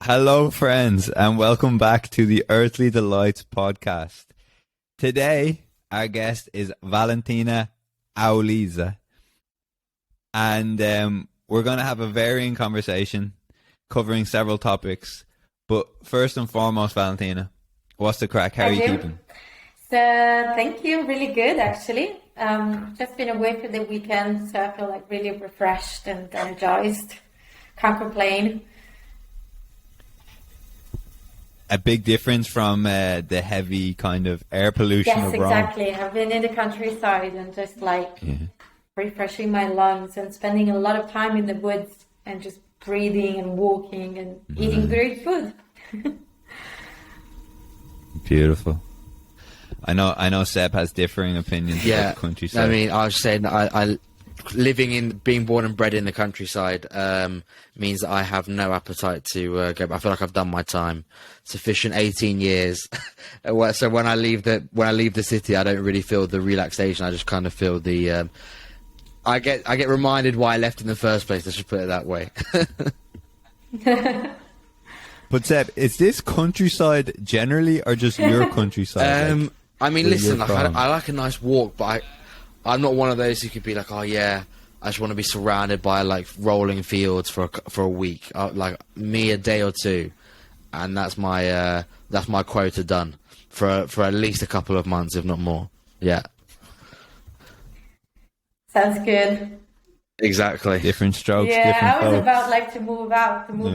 Hello, friends, and welcome back to the Earthly Delights podcast. Today, our guest is Valentina Auliso, and we're going to have a varying conversation covering several topics. But first and foremost, Valentina, what's the crack? How are you keeping? So, thank you. Really good, actually. Just been away for the weekend, so I feel like really refreshed and energized. Can't complain. A big difference from the heavy kind of air pollution of Rome. Yes, exactly. I've been in the countryside and just refreshing my lungs and spending a lot of time in the woods and just breathing and walking and eating great food. Beautiful. I know Seb has differing opinions about the countryside. I mean, I was saying I being born and bred in the countryside means that I have no appetite to go. I feel like I've done my time. Sufficient 18 years. So when I leave the city, I don't really feel the relaxation. I just kind of feel the. I get reminded why I left in the first place. Let's just put it that way. But Seb, is this countryside generally, or just your countryside? I mean, listen, like, I like a nice walk, but I'm not one of those who could be like, oh yeah, I just want to be surrounded by like rolling fields for a week. Like me, a day or two, and that's my quota done for at least a couple of months, if not more. Yeah. Sounds good. Exactly. Different strokes. Yeah, different I was folks. about like to move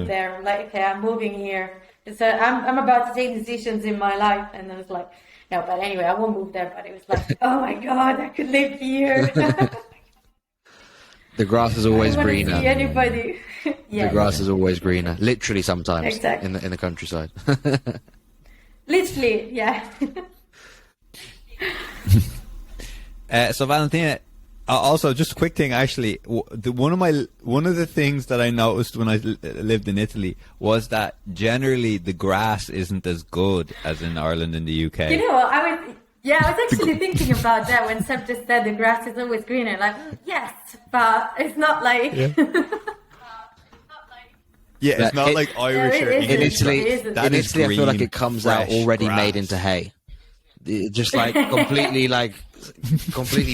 there. I'm like, okay, I'm moving here. So I'm about to take decisions in my life, and I was like, no, but anyway, I won't move there. But it was like, oh my god, I could live here. The grass is always I don't greener. wanna see anybody. The grass is always greener. Literally, sometimes Exactly. in the countryside. Literally, yeah. So Valentina, also just a quick thing. Actually, one of the things that I noticed when I lived in Italy was that generally the grass isn't as good as in Ireland and the UK. You know, I was actually thinking about that when Seb just said the grass is always greener. Like, yes, but it's not like. Yeah, it's not like Irish or English. In That is Italy, I feel like green, it comes out fresh already grass. made into hay. It just like completely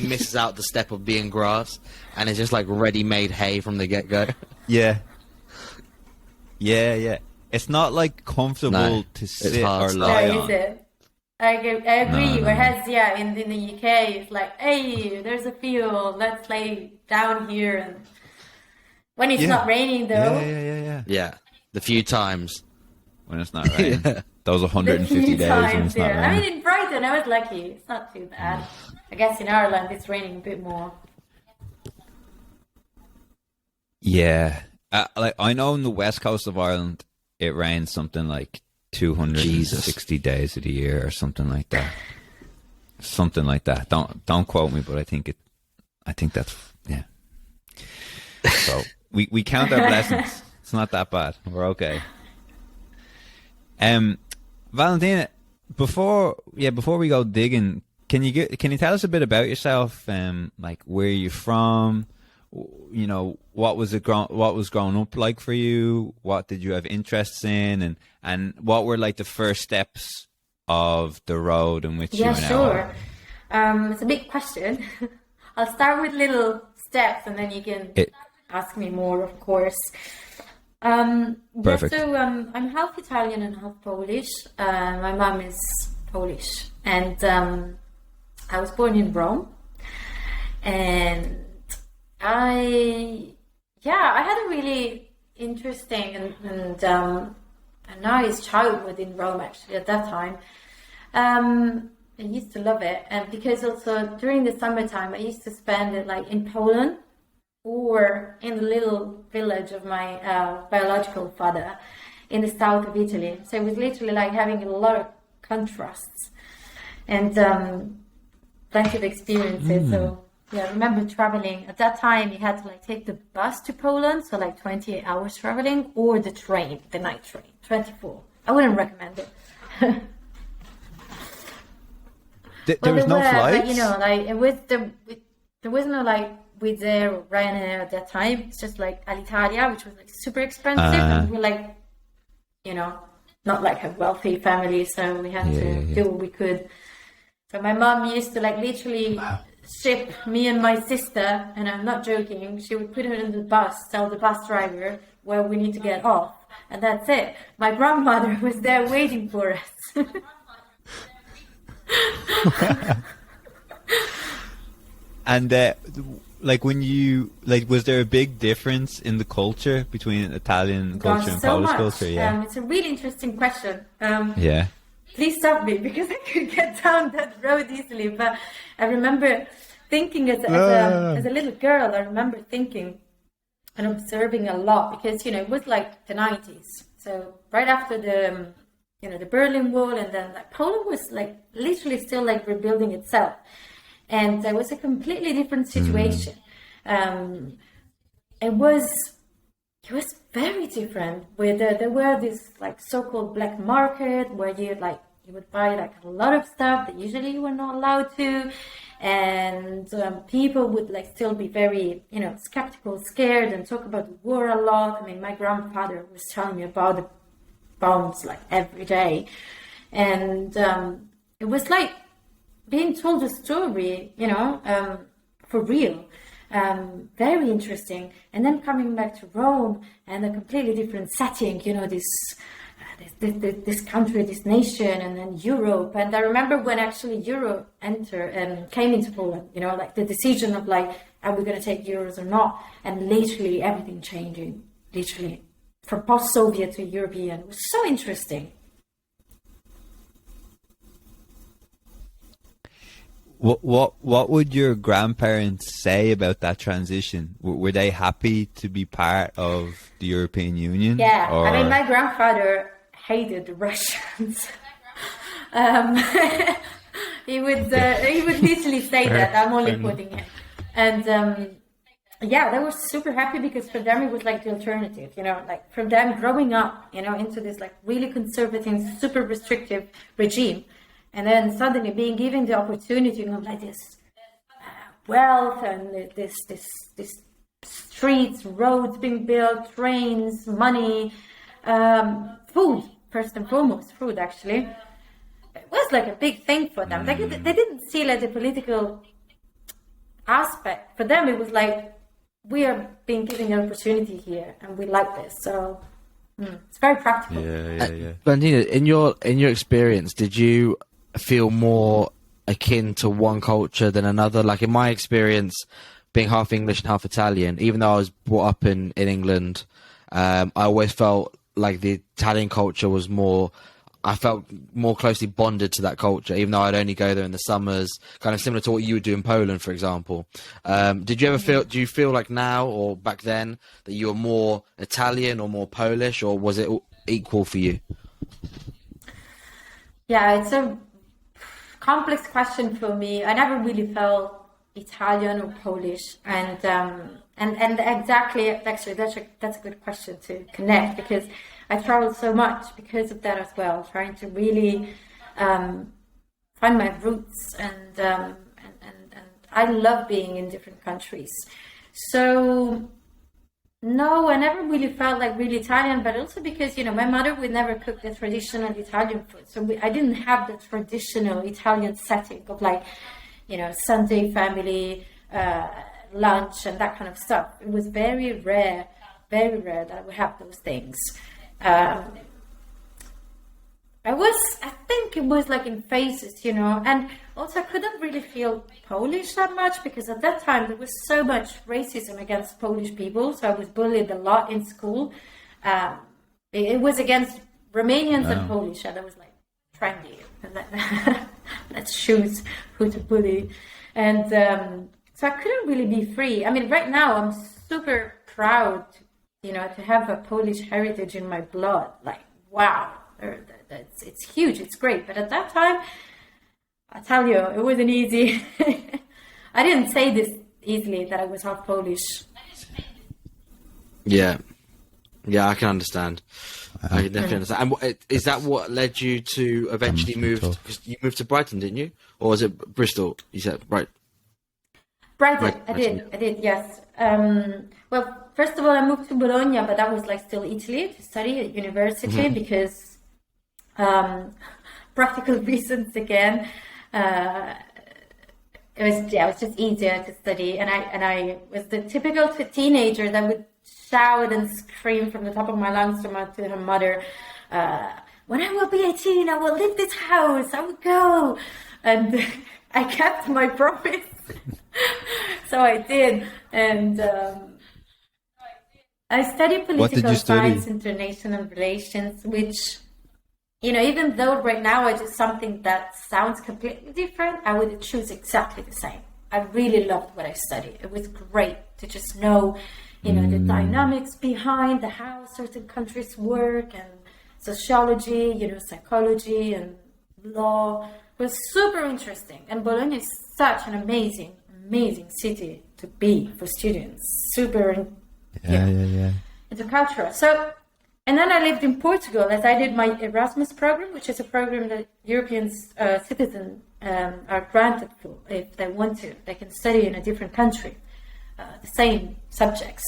misses out the step of being grass, and it's just like ready-made hay from the get-go. Yeah. It's not like comfortable to sit hard or stuff. lie No, on. is it? I agree. No. Whereas, yeah, in the UK, it's like, hey, there's a field. Let's lay down here. And when it's not raining, though, Yeah. Yeah, the few times. When it's not raining. Those the 150 few days when times, it's not yeah. I raining. mean, in Brighton, I was lucky. It's not too bad. I guess in Ireland, it's raining a bit more. Yeah. Like I know in the west coast of Ireland, it rains something like 260 days of the year or something like that. Something like that. Don't quote me, but I think that's yeah. So we count our blessings. It's not that bad. We're okay. Valentina, before we go digging, can you tell us a bit about yourself? Like where you're from, you know, what was growing up like for you? What did you have interests in, and what were like the first steps of the road in which you are now? Sure. It's a big question. I'll start with little steps, and then you can ask me more, of course. Perfect. So I'm half Italian and half Polish. My mom is Polish, and I was born in Rome. And I had a really interesting and a nice childhood in Rome. Actually, at that time, I used to love it, and because also during the summertime, I used to spend it like in Poland, or in the little village of my biological father in the south of Italy. So it was literally like having a lot of contrasts and plenty of experiences. So yeah, I remember traveling. At that time, you had to like take the bus to Poland, so like 28 hours traveling, or the train, the night train, 24. I wouldn't recommend it. There was no flights? Like, you know, like there was no like Wizz Air or Ryanair at that time. It's just like Alitalia, which was like super expensive, and we were like not like a wealthy family, so we had to do what we could. So my mom used to like literally ship me and my sister, and I'm not joking, she would put her in the bus, tell the bus driver where we need to get off, and that's it. My grandmother was there waiting for us. And like when you was there a big difference in the culture between Italian culture and Polish culture? Yeah, it's a really interesting question. Yeah. Please stop me because I could get down that road easily. But I remember thinking as a little girl, I remember thinking and observing a lot because, it was like the 90s. So right after the Berlin Wall, and then like Poland was like literally still like rebuilding itself. And it was a completely different situation. It was very different. Where there were this like so-called black market where you would buy like a lot of stuff that usually you were not allowed to, and people would like still be very skeptical, scared, and talk about the war a lot. I mean, my grandfather was telling me about the bombs like every day, and it was like being told a story, for real. Very interesting. And then coming back to Rome and a completely different setting, this country, this nation, and then Europe. And I remember when actually Euro came into Poland, like the decision of like, are we going to take euros or not? And literally everything changing, literally from post-Soviet to European. It was so interesting. What would your grandparents say about that transition? Were they happy to be part of the European Union? Yeah, or? I mean, my grandfather hated the Russians. He would literally say that. I'm only quoting him. And they were super happy because for them it was like the alternative. Like for them growing up, into this like really conservative, super restrictive regime. And then suddenly being given the opportunity of like this wealth and this streets, roads being built, trains, money, food, first and foremost, food actually. It was like a big thing for them. They didn't see like the political aspect. For them it was like, we are being given an opportunity here and we like this. So it's very practical. Yeah. Valentina, in your experience, did you feel more akin to one culture than another? Like in my experience, being half English and half Italian, even though I was brought up in England, I always felt like the Italian culture was I felt more closely bonded to that culture, even though I'd only go there in the summers, kind of similar to what you would do in Poland, for example. Do you feel like now or back then that you were more Italian or more Polish, or was it equal for you? Yeah, it's a complex question for me. I never really felt Italian or Polish, and exactly, actually, that's a good question to connect, because I traveled so much because of that as well, trying to really find my roots, and I love being in different countries. So no, I never really felt like really Italian, but also because, my mother would never cook the traditional Italian food. So I didn't have the traditional Italian setting of like, Sunday family, lunch and that kind of stuff. It was very rare that I would have those things. I think it was like in phases, and also I couldn't really feel Polish that much because at that time there was so much racism against Polish people, so I was bullied a lot in school. It was against Romanians and Polish, and I was like trendy, and let's choose who to bully, and so I couldn't really be free. I mean, right now I'm super proud, to have a Polish heritage in my blood. Like, wow. It's huge, it's great, but at that time, I tell you, it wasn't easy. I didn't say this easily, that I was half Polish. Yeah, I can understand. I can definitely understand. And is that what led you to eventually move? Because you moved to Brighton, didn't you? Or was it Bristol? You said Brighton. I did. Yes. Well, first of all, I moved to Bologna, but that was like still Italy to study at university because practical reasons again. It was just easier to study, and I was the typical teenager that would shout and scream from the top of my lungs to her mother, when I will be 18, I will leave this house, I will go. And I kept my promise. So I did. And I studied political science, international relations, which, even though right now I do something that sounds completely different, I would choose exactly the same. I really loved what I studied. It was great to just know, the dynamics behind how certain countries work, and sociology, psychology and law. It was super interesting. And Bologna is such an amazing city to be for students. Super intercultural. So, and then I lived in Portugal as I did my Erasmus program, which is a program that European citizens are granted for if they want to. They can study in a different country, the same subjects.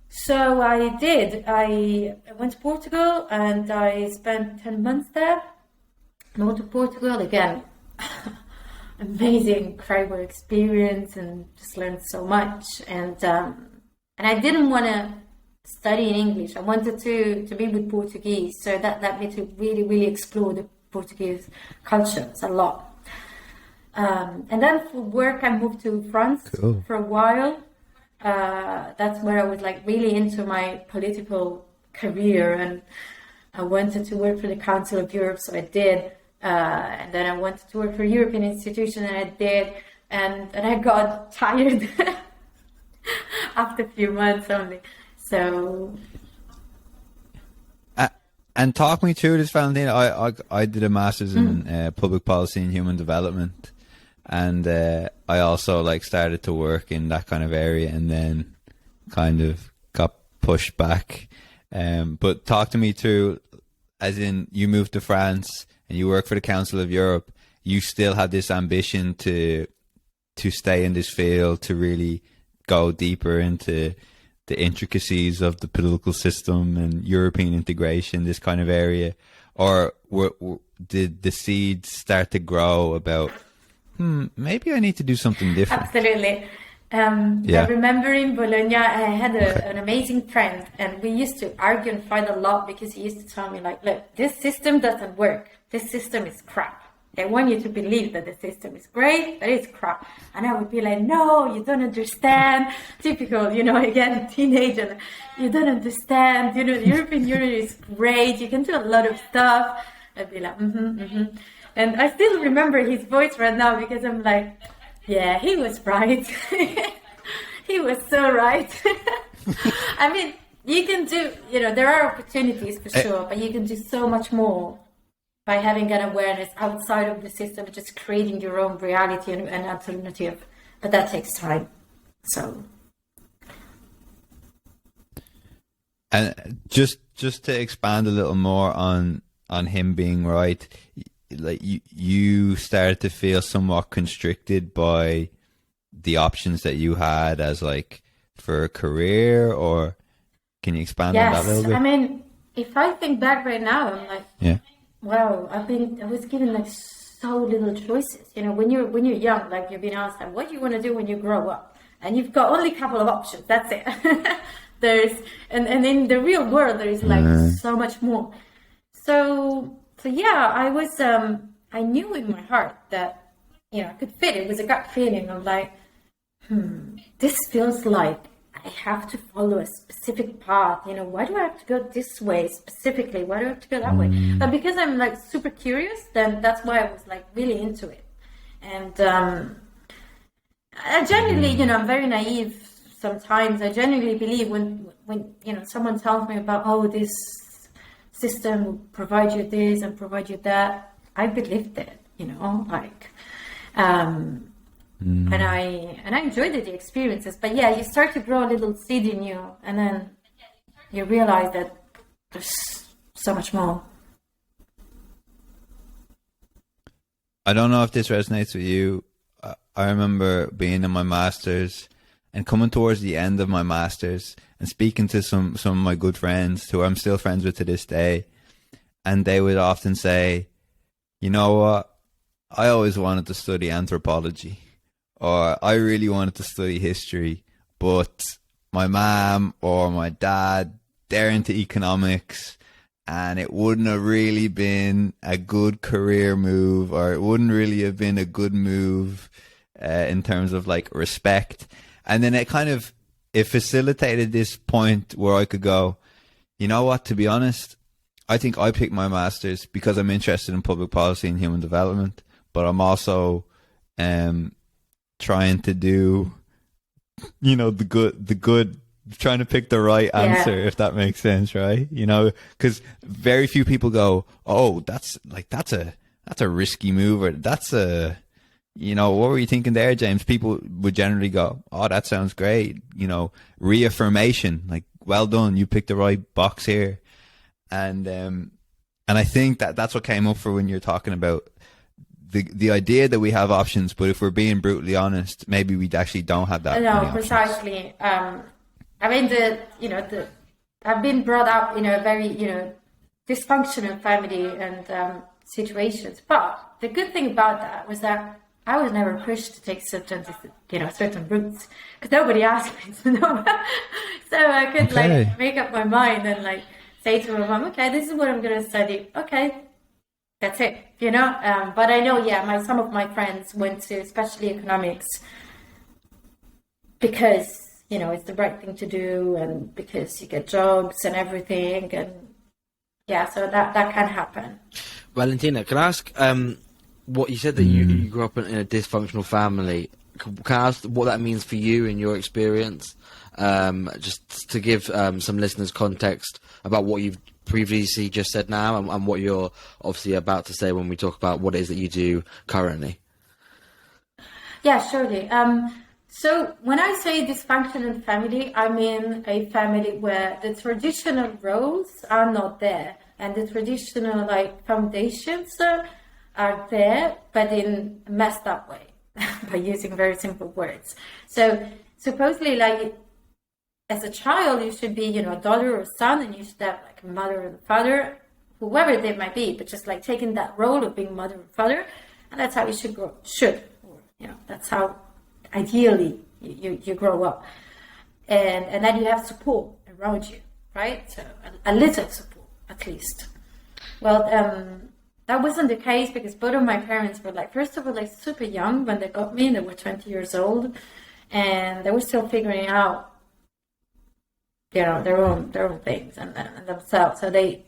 So I did. I went to Portugal and I spent 10 months there. Moved to Portugal again. Amazing, incredible experience, and just learned so much. And I didn't want to study in English. I wanted to be with Portuguese. So that led me to really, really explore the Portuguese culture. It's a lot. And then for work, I moved to France for a while. That's where I was like really into my political career, and I wanted to work for the Council of Europe, so I did. And then I wanted to work for a European institution, and I did. And I got tired after a few months only. So. And talk me through this, Valentina. I did a master's in public policy and human development, and I also started to work in that kind of area, and then kind of got pushed back. But talk to me through, as in you moved to France and you work for the Council of Europe. You still had this ambition to stay in this field, to really go deeper into the intricacies of the political system and European integration, this kind of area, or did the seeds start to grow about, maybe I need to do something different? Absolutely. I remember in Bologna, I had an amazing friend, and we used to argue and fight a lot because he used to tell me, look, this system doesn't work. This system is crap. They want you to believe that the system is great, but it's crap. And I would be like, no, you don't understand. Typical, again, teenager. You don't understand. The European Union is great. You can do a lot of stuff. I'd be like, And I still remember his voice right now because I'm like, yeah, he was right. He was so right. I mean, you can do, there are opportunities for sure, but you can do so much more by having an awareness outside of the system, just creating your own reality and alternative. But that takes time. So. And just to expand a little more on him being right, you started to feel somewhat constricted by the options that you had as for a career, or can you expand on that a little bit? I mean, if I think back right now, I'm like, wow, I was given so little choices. When you're young, you've been asked what do you want to do when you grow up, and you've got only a couple of options. That's it. And in the real world there is so much more. So yeah, I was I knew in my heart that I could fit. It was a gut feeling of this feels like I have to follow a specific path. Why do I have to go this way specifically? Why do I have to go that way? But because I'm super curious, then that's why I was really into it. And I genuinely, I'm very naive sometimes. I genuinely believe when someone tells me about, this system will provide you this and provide you that, I believed it, and I enjoyed the experiences. But yeah, you start to grow a little seed in you, and then you realize that there's so much more. I don't know if this resonates with you. I remember being in my master's, And coming towards the end of my master's and speaking to some of my good friends who I'm still friends with to this day, and they would often say, you know what, I always wanted to study anthropology, or I really wanted to study history, but my mom or my dad, they're into economics, and it wouldn't have really been a good career move, or it wouldn't really have been a good move in terms of like respect. And then it facilitated this point where I could go, you know what, to be honest, I think I picked my master's because I'm interested in public policy and human development, but I'm also trying to do, you know, the good, trying to pick the right answer, if that makes sense, right? You know, because very few people go, oh, that's a risky move, or that's a, you know, what were you thinking there, James? People would generally go, oh, that sounds great. You know, reaffirmation, like, well done, you picked the right box here. And I think that's what came up for when you're talking about the idea that we have options, but if we're being brutally honest, maybe we actually don't have that. No, precisely. I mean, I've been brought up in a very, dysfunctional family and situations. But the good thing about that was that I was never pushed to take certain routes, because nobody asked me to know. So I could make up my mind and say to my mom, okay, this is what I'm going to study. Okay, that's it, But I know, some of my friends went to, especially economics, because it's the right thing to do, and because you get jobs and everything, and so that can happen. Valentina, can I ask, what you said that you grew up in a dysfunctional family? Can I ask what that means for you in your experience? Just to give some listeners context about what you've previously just said now, and what you're obviously about to say when we talk about what it is that you do currently. Yeah, surely. So when I say dysfunctional family, I mean a family where the traditional roles are not there, and the traditional foundations are there, but in a messed up way, by using very simple words. So supposedly, as a child, you should be, a daughter or son, and you should have a mother and father, whoever they might be, but just taking that role of being mother and father, and that's how you should grow. That's how ideally you grow up, and then you have support around you, right? So a little support, at least. Well, that wasn't the case, because both of my parents were first of all, super young when they got me. They were 20 years old, and they were still figuring out, their own things and themselves. So they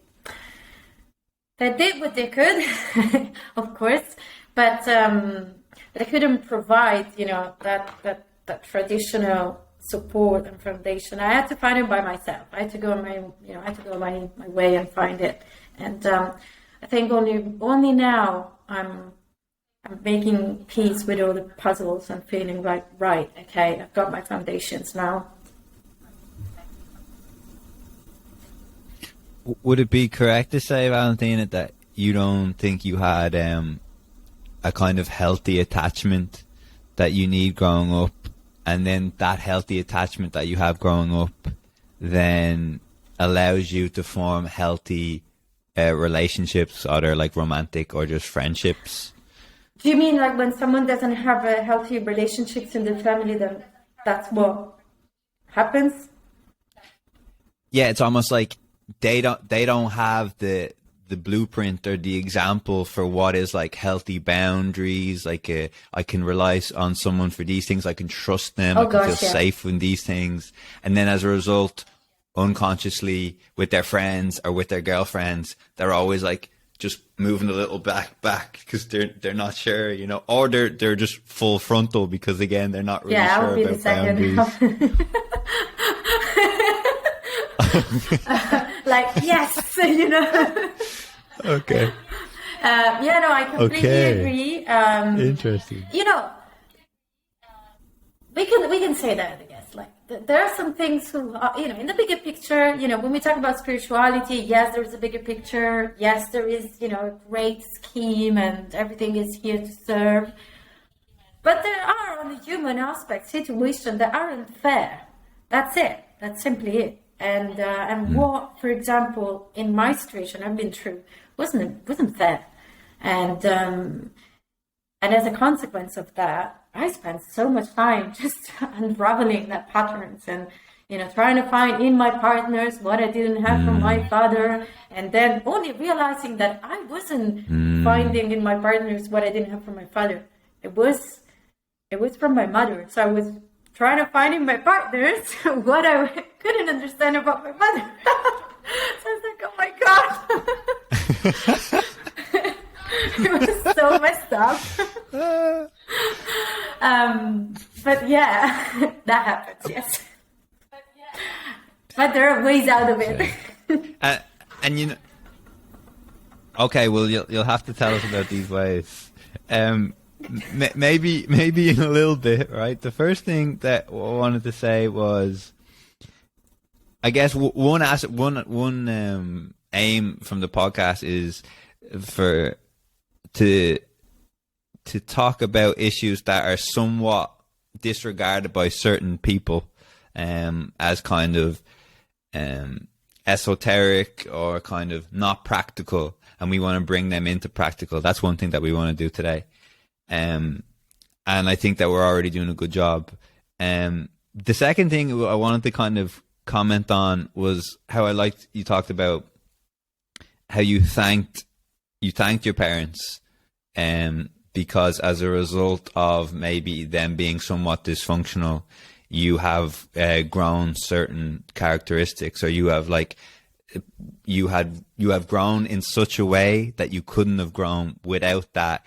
did what they could, of course, but they couldn't provide, that traditional support and foundation. I had to find it by myself. I had to go my way and find it. And I think only now I'm making peace with all the puzzles and feeling right, okay, I've got my foundations now. Would it be correct to say, Valentina, that you don't think you had a kind of healthy attachment that you need growing up, and then that healthy attachment that you have growing up then allows you to form healthy relationships, either romantic or just friendships? Do you mean when someone doesn't have a healthy relationships in the family, then that's what happens? Yeah, it's almost like they don't have the blueprint or the example for what is healthy boundaries. I can rely on someone for these things. I can trust them. I can feel safe in these things. And then as a result, unconsciously with their friends or with their girlfriends, they're always just moving a little back because they're not sure, or they're just full frontal because again they're not really sure about boundaries. Yes, Okay. I completely agree. Interesting. We can say that, I guess. There are some things who are, in the bigger picture, when we talk about spirituality, yes, there is a bigger picture. Yes, there is, a great scheme and everything is here to serve. But there are, on the human aspect, situations that aren't fair. That's it. That's simply it. And what, for example, in my situation I've been through wasn't fair. And as a consequence of that, I spent so much time just unraveling that patterns and, trying to find in my partners what I didn't have from my father, and then only realizing that I wasn't finding in my partners what I didn't have from my father. It was from my mother. So I was trying to find in my partners what I couldn't understand about my mother. So I was like, oh my God. It was so messed up. But yeah, that happens, yes. But there are ways out of it. And okay, well, you'll have to tell us about these ways. Maybe in a little bit, right? The first thing that I wanted to say was, I guess one aim from the podcast is to talk about issues that are somewhat disregarded by certain people, as kind of esoteric or kind of not practical, and we want to bring them into practical. That's one thing that we want to do today. And I think that we're already doing a good job. The second thing I wanted to kind of comment on was how I liked you talked about how you thanked your parents, because as a result of maybe them being somewhat dysfunctional, you have grown certain characteristics, or you have grown in such a way that you couldn't have grown without that.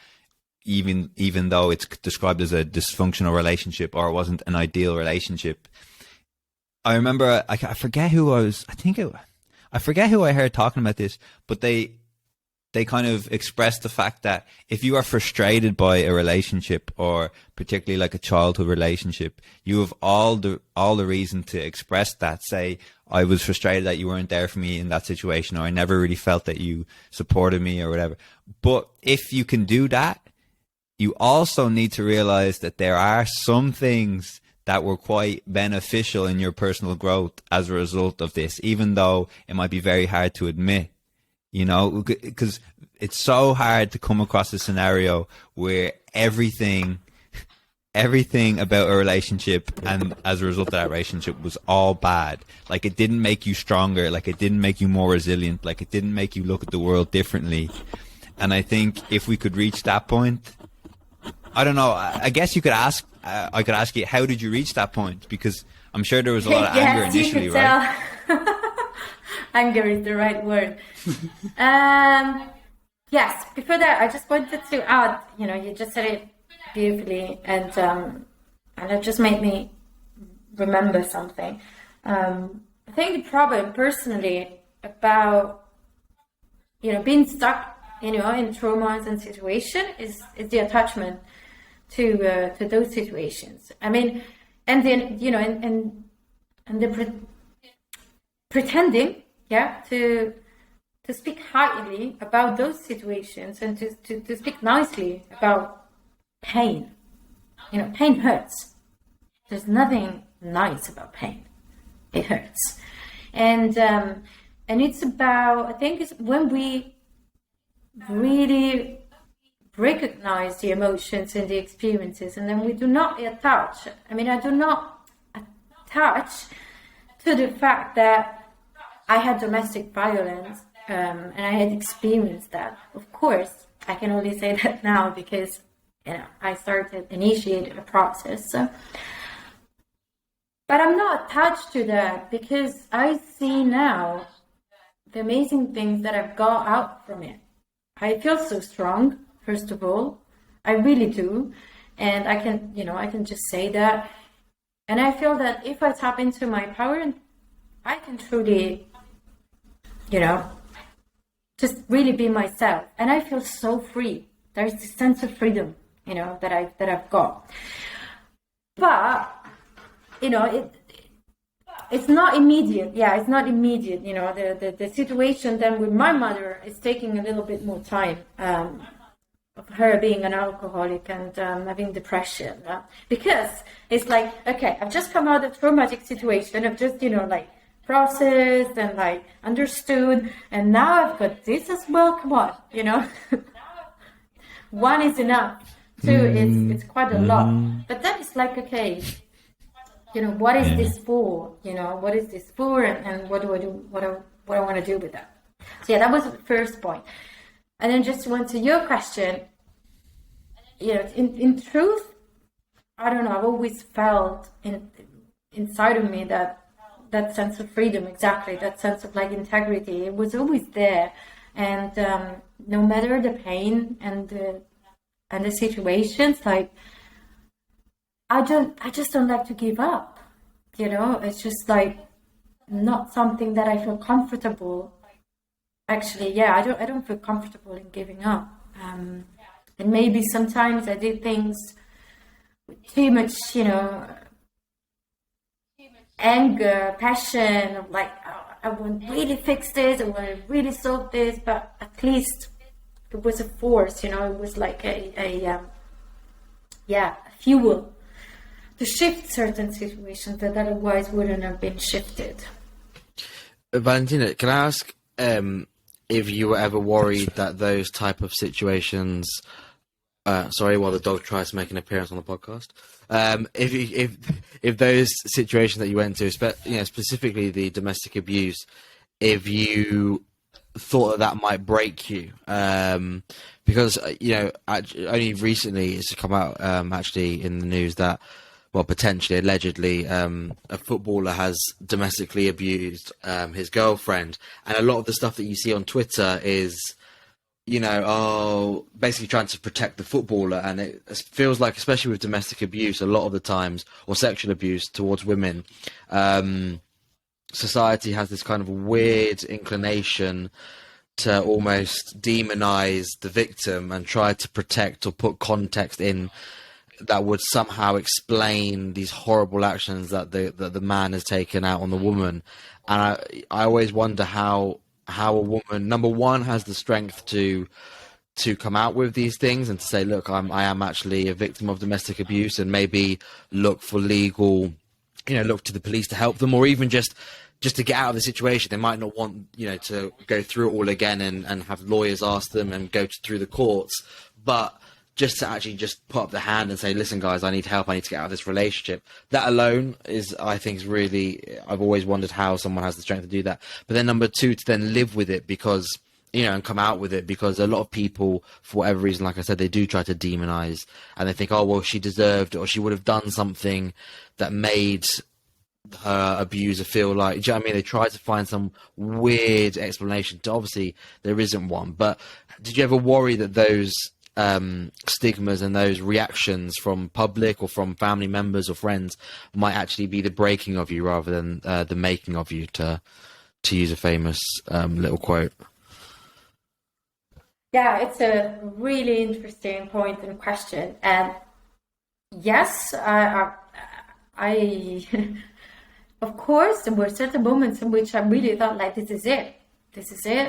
Even though it's described as a dysfunctional relationship, or it wasn't an ideal relationship. I remember, I forget who I was, I forget who I heard talking about this, but they kind of expressed the fact that if you are frustrated by a relationship, or particularly like a childhood relationship, you have all the reason to express that. Say, I was frustrated that you weren't there for me in that situation, or I never really felt that you supported me, or whatever. But if you can do that, you also need to realize that there are some things that were quite beneficial in your personal growth as a result of this, even though it might be very hard to admit, because it's so hard to come across a scenario where everything about a relationship, and as a result of that relationship, was all bad. Like, it didn't make you stronger, like it didn't make you more resilient, like it didn't make you look at the world differently. And I think if we could reach that point, I don't know, I guess you could ask, I could ask you, how did you reach that point? Because I'm sure there was a lot of anger initially, right? Anger is the right word. Yes, before that, I just wanted to add, you just said it beautifully, and it just made me remember something. I think the problem personally about, being stuck, in traumas and situation is the attachment to those situations. I mean, and then, and the pretending, to speak highly about those situations, and to speak nicely about pain. Pain hurts. There's nothing nice about pain. It hurts. And it's about, I think it's when we really recognize the emotions and the experiences, and then we do not attach. I do not attach to the fact that I had domestic violence, and I had experienced that. Of course, I can only say that now because I initiated a process. But I'm not attached to that, because I see now the amazing things that I've got out from it. I feel so strong, first of all. I really do. And I can just say that. And I feel that if I tap into my power, I can truly, just really be myself. And I feel so free. There's this sense of freedom, that I've got. But, it's not immediate. Yeah, it's not immediate. The situation then with my mother is taking a little bit more time. her being an alcoholic and having depression, because it's like, okay, I've just come out of a traumatic situation, I've just like processed and like understood, and now I've got this as well. Come on, one is enough, two it's quite a lot. But then it's like, okay, what is this for? What is this for, and what do I do? What I want to do with that? So yeah, that was the first point. And then just to answer your question, in truth, I don't know, I've always felt inside of me that sense of freedom, exactly, that sense of like integrity. It was always there. And no matter the pain and the situations, like, I just don't like to give up. It's just like not something that I feel comfortable. Actually, yeah, I don't feel comfortable in giving up. And maybe sometimes I did things with too much, anger, passion, of like, I want to really fix this, I want to really solve this, but at least it was a force, it was like a fuel to shift certain situations that otherwise wouldn't have been shifted. Valentina, can I ask if you were ever worried that those type of situations, sorry, while the dog tries to make an appearance on the podcast, if those situations that you went to, specifically the domestic abuse, if you thought that might break you, because only recently it's come out actually in the news that, well, potentially, allegedly, a footballer has domestically abused his girlfriend, and a lot of the stuff that you see on Twitter is, basically trying to protect the footballer, and it feels like, especially with domestic abuse, a lot of the times, or sexual abuse towards women, society has this kind of weird inclination to almost demonize the victim and try to protect or put context in that would somehow explain these horrible actions that the man has taken out on the woman. And I always wonder how a woman, number one, has the strength to come out with these things and to say, look, I am actually a victim of domestic abuse, and maybe look for legal, look to the police to help them, or even just to get out of the situation. They might not want, to go through it all again and have lawyers ask them and go through the courts, but just to actually just put up the hand and say, listen, guys, I need help. I need to get out of this relationship. That alone is, I think, is really, I've always wondered how someone has the strength to do that. But then number two, to then live with it because, and come out with it, because a lot of people, for whatever reason, like I said, they do try to demonize, and they think, oh, well, she deserved it, or she would have done something that made her abuser feel like, do you know what I mean? They try to find some weird explanation. Obviously, there isn't one. But did you ever worry that those stigmas and those reactions from public or from family members or friends might actually be the breaking of you rather than the making of you, to use a famous little quote? Yeah, it's a really interesting point and question. And yes, I of course, there were certain moments in which I really thought, like, this is it.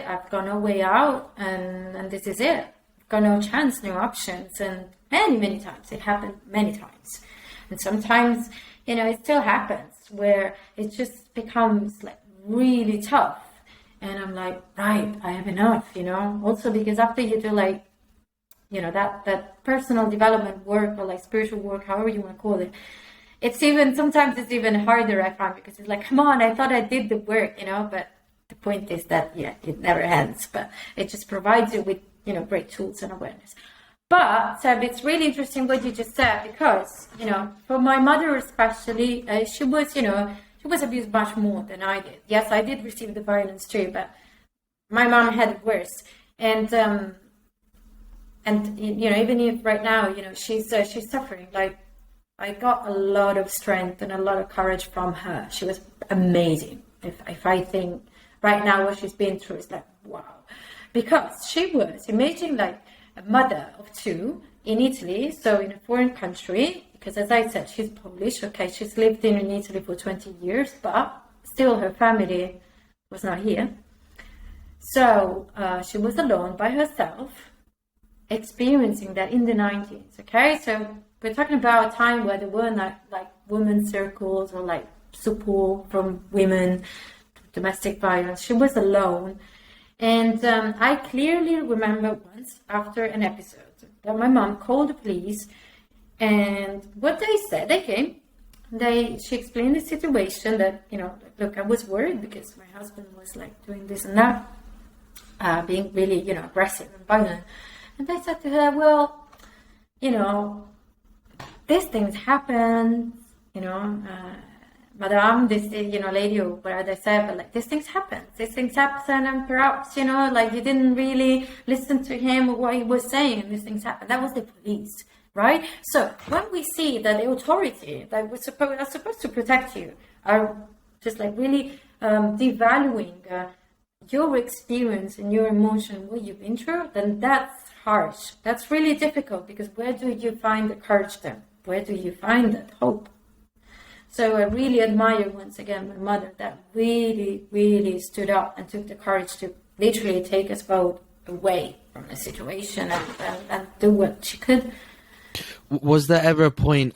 I've got no way out, and this is it. Got no chance, no options. And many times it happened, many times. And sometimes, it still happens where it just becomes like really tough, and I'm like, right, I have enough, also because after you do like, that personal development work, or like spiritual work, however you want to call it, sometimes it's even harder, I find, because it's like, come on, I thought I did the work, but the point is that, it never ends, but it just provides you with great tools and awareness. But Seb, it's really interesting what you just said, because for my mother especially, she was abused much more than I did. Yes, I did receive the violence too, but my mom had it worse. And even if right now she's suffering, like, I got a lot of strength and a lot of courage from her. She was amazing. If I think right now what she's been through is like, wow. Because she was, imagine, like a mother of two in Italy, so in a foreign country, because as I said, she's Polish, okay, she's lived in Italy for 20 years, but still her family was not here. So she was alone by herself, experiencing that in the 90s. Okay, so we're talking about a time where there weren't like women's circles or like support from women, domestic violence. She was alone. And I clearly remember once after an episode that my mom called the police, and what they said, they came, she explained the situation that, look, I was worried because my husband was like doing this and that, being really, aggressive and violent. And I said to her, well, these things happen, madam, this, lady, or whatever they said, but like, these things happen, and perhaps, like you didn't really listen to him or what he was saying, and these things happen. That was the police, right? So when we see that the authority that are supposed to protect you are just like really devaluing your experience and your emotion, what you've been through, then that's harsh. That's really difficult, because where do you find the courage then? Where do you find that hope? So I really admire, once again, my mother, that really, really stood up and took the courage to literally take us both away from the situation and do what she could. Was there ever a point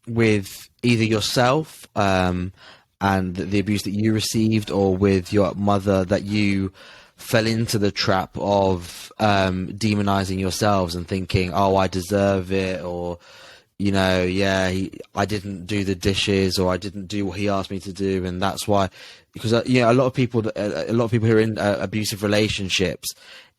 with either yourself and the abuse that you received, or with your mother, that you fell into the trap of demonizing yourselves and thinking, oh, I deserve it, or I didn't do the dishes, or I didn't do what he asked me to do, and that's why? Because a lot of people who are in abusive relationships,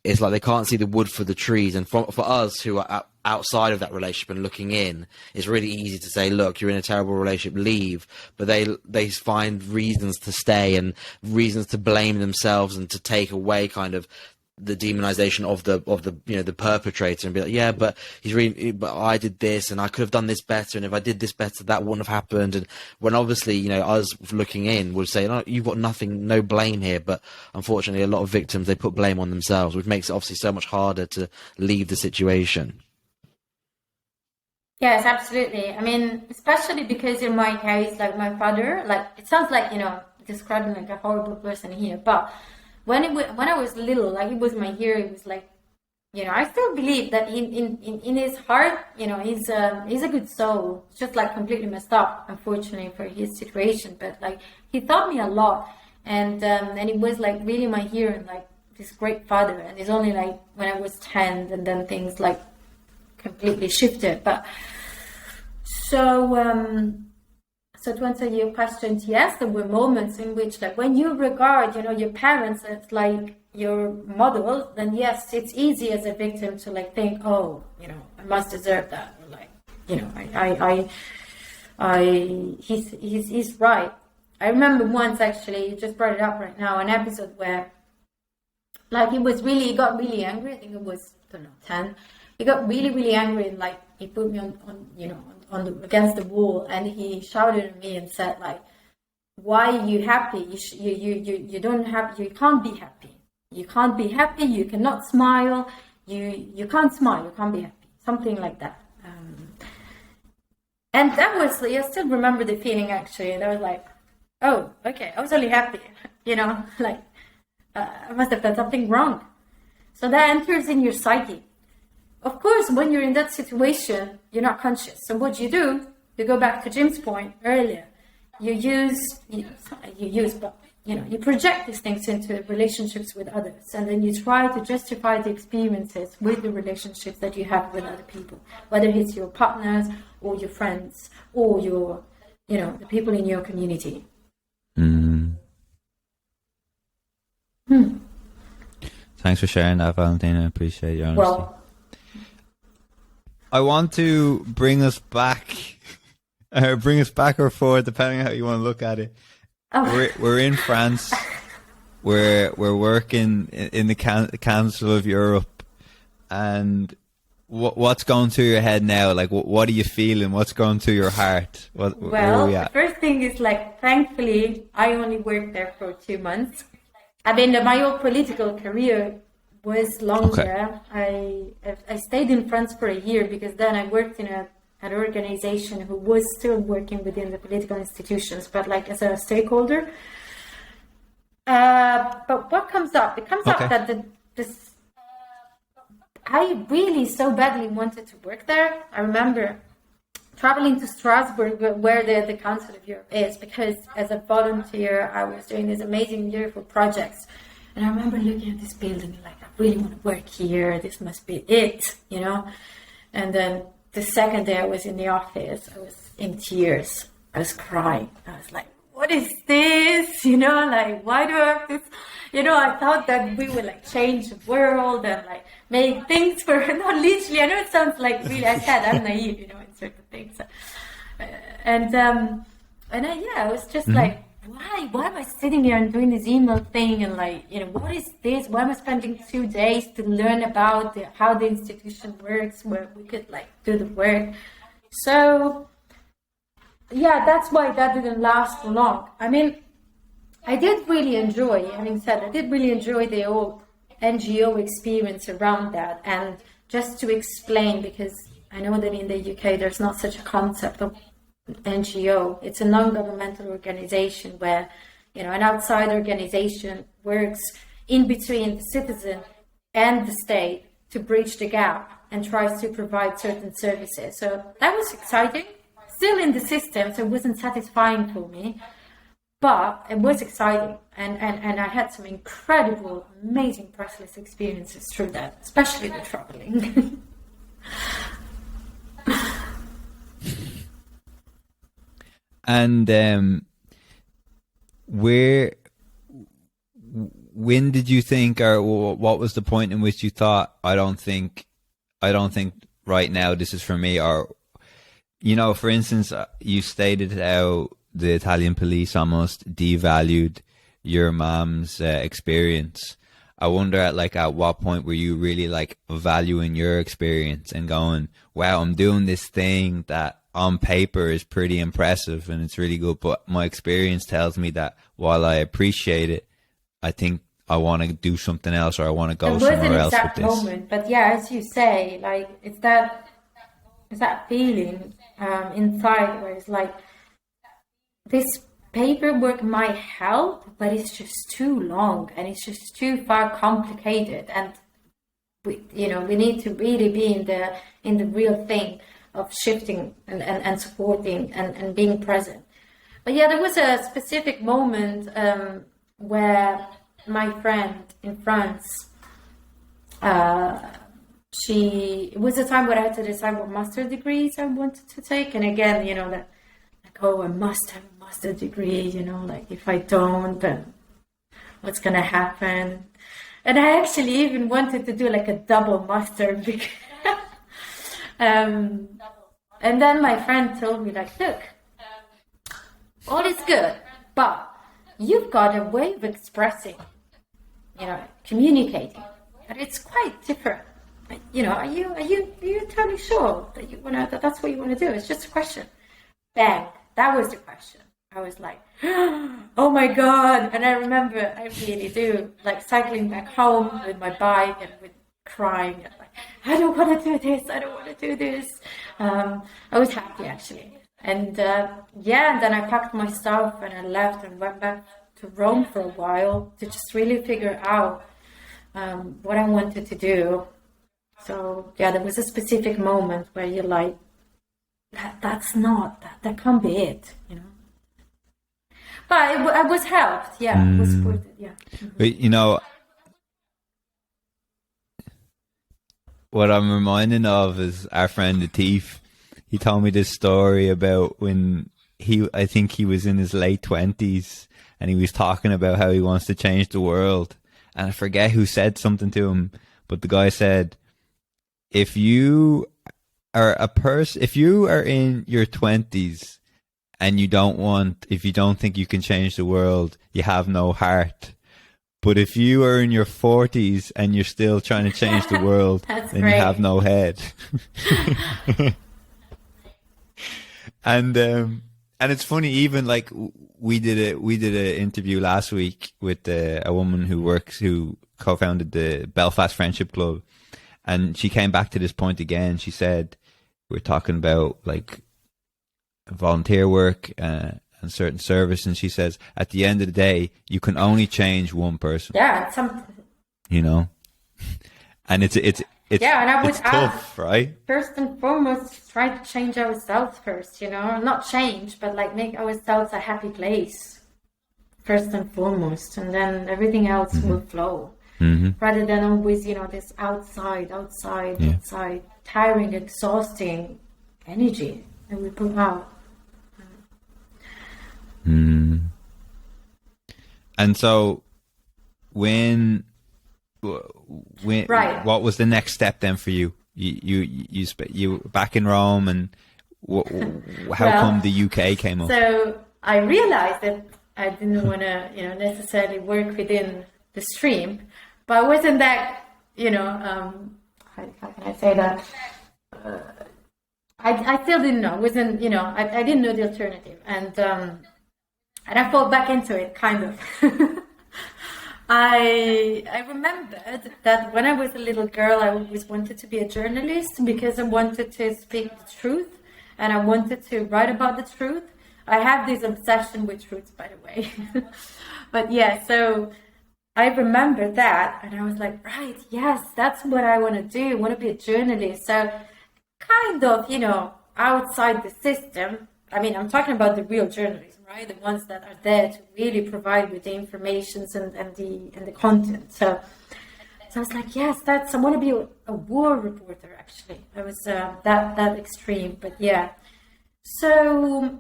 it's like they can't see the wood for the trees. And for us who are outside of that relationship and looking in, it's really easy to say, look, you're in a terrible relationship, leave. But they find reasons to stay and reasons to blame themselves and to take away kind of the demonization of the perpetrator, and be like, yeah, but but I did this, and I could have done this better, and if I did this better, that wouldn't have happened. And when obviously, us looking in would say, no, you've got no blame here. But unfortunately, a lot of victims, they put blame on themselves, which makes it obviously so much harder to leave the situation. Yes, absolutely. I mean, especially because in my case, like my father, like it sounds like, describing like a horrible person here, but when I was little, like it was my hero, it was like, I still believe that in his heart, he's a good soul. It's just like completely messed up, unfortunately, for his situation. But like he taught me a lot, and he was like really my hero and like this great father. And it's only like when I was 10, and then things like completely shifted. But so to answer your questions, yes, there were moments in which, like, when you regard, your parents as like your model, then yes, it's easy as a victim to like think, oh, I must deserve that, or like, he's right. I remember once, actually, you just brought it up right now, an episode where, like, he got really angry. I think it was, 10. He got really, really angry, and like he put me against the wall, and he shouted at me and said, like, why are you happy? You can't be happy. You can't be happy. You cannot smile. You can't smile. You can't be happy. Something like that. And that was, I still remember the feeling, actually. And I was like, oh, okay. I was only happy, like I must have done something wrong. So that enters in your psyche. Of course, when you're in that situation, you're not conscious. So what you do, you go back to Jim's point earlier. You project these things into relationships with others, and then you try to justify the experiences with the relationships that you have with other people, whether it's your partners or your friends or your, the people in your community. Thanks for sharing that, Valentina. I appreciate your honesty. Well, I want to bring us back or forward, depending on how you want to look at it. Oh. We're in France. We're working in the Council of Europe, and what's going through your head now? Like, what are you feeling? What's going through your heart? Where are we at? The first thing is, like, thankfully, I only worked there for 2 months. I mean, my whole political career was longer. Okay. I stayed in France for a year, because then I worked in an organization who was still working within the political institutions, but like as a stakeholder. But what comes up? It comes up that I really so badly wanted to work there. I remember traveling to Strasbourg, where the Council of Europe is, because as a volunteer, I was doing these amazing, beautiful projects. And I remember looking at this building like, I really want to work here. This must be it, you know? And then the second day I was in the office, I was in tears. I was crying. I was like, what is this? You know, like, why do I have this? You know, I thought that we would like change the world and like make things for, not literally, I know it sounds like really, I said I'm naive, you know, in certain things. I was just like, why am I sitting here and doing this email thing? And like, you know, what is this? Why am I spending 2 days to learn about how the institution works, where we could like do the work? So yeah, that's why that didn't last for long. I mean, I did really enjoy, having said, I did really enjoy the whole NGO experience around that. And just to explain, because I know that in the UK there's not such a concept of NGO. It's a non-governmental organization where, you know, an outside organization works in between the citizen and the state to bridge the gap and tries to provide certain services. So that was exciting. Still in the system, so it wasn't satisfying for me, but it was exciting, and I had some incredible, amazing, priceless experiences through that, especially the traveling. And when did you think, or what was the point in which you thought, I don't think right now this is for me? Or, you know, for instance, you stated how the Italian police almost devalued your mom's experience. I wonder at what point were you really like valuing your experience and going, wow, I'm doing this thing that on paper is pretty impressive and it's really good, but my experience tells me that while I appreciate it, I think I want to do something else, or I want to go somewhere else with this. Moment, but yeah, as you say, like it's that feeling inside where it's like, this paperwork might help, but it's just too long and it's just too far complicated, and we need to really be in the real thing of shifting and supporting and being present. But yeah, there was a specific moment where my friend in France, it was a time where I had to decide what master degrees I wanted to take, and again, you know, that like, oh, I must have a master degree, you know, like if I don't, then what's gonna happen? And I actually even wanted to do like a double master because and then my friend told me like, look, all is good, but you've got a way of expressing, you know, communicating, and it's quite different. You know, are you entirely sure that that's what you want to do? It's just a question. Bang, that was the question. I was like, oh my God. And I remember, I really do, like cycling back home with my bike and with crying and like, I don't want to do this. I don't want to do this. I was happy actually. And yeah, and then I packed my stuff and I left and went back to Rome for a while to just really figure out what I wanted to do. So yeah, there was a specific moment where you're like, that can't be it, you know. But I was helped, yeah, I was supported, yeah. Mm-hmm. But you know, what I'm reminded of is our friend Latif. He told me this story about when I think he was in his late 20s and he was talking about how he wants to change the world. And I forget who said something to him, but the guy said, if you are in your 20s and if you don't think you can change the world, you have no heart. But if you are in your 40s and you're still trying to change the world, then great. You have no head. And it's funny, even like we did an interview last week with a woman who co-founded the Belfast Friendship Club. And she came back to this point again. She said, we're talking about like volunteer work and certain service. And she says, at the end of the day, you can only change one person. Yeah. You know? And it's it's Yeah, and I would it's tough, right? first and foremost try to change ourselves first, not change, but like make ourselves a happy place first and foremost, and then everything else will flow. Rather than always, this outside, tiring, exhausting energy that we put out. And so when Right. what was the next step then for you? You back in Rome, and how come the UK came up? So I realized that I didn't want to, necessarily work within the stream, but I wasn't that, how can I say that? I still didn't know. Wasn't, I didn't know the alternative, and I fell back into it, kind of. I remembered that when I was a little girl, I always wanted to be a journalist because I wanted to speak the truth and I wanted to write about the truth. I have this obsession with truth, by the way. But yeah, so I remember that and I was like, right, yes, that's what I want to do. I want to be a journalist. So kind of, outside the system. I mean, I'm talking about the real journalism, right? The ones that are there to really provide with the information and the content. So I was like, yes, I want to be a war reporter. Actually, I was that extreme, but yeah. So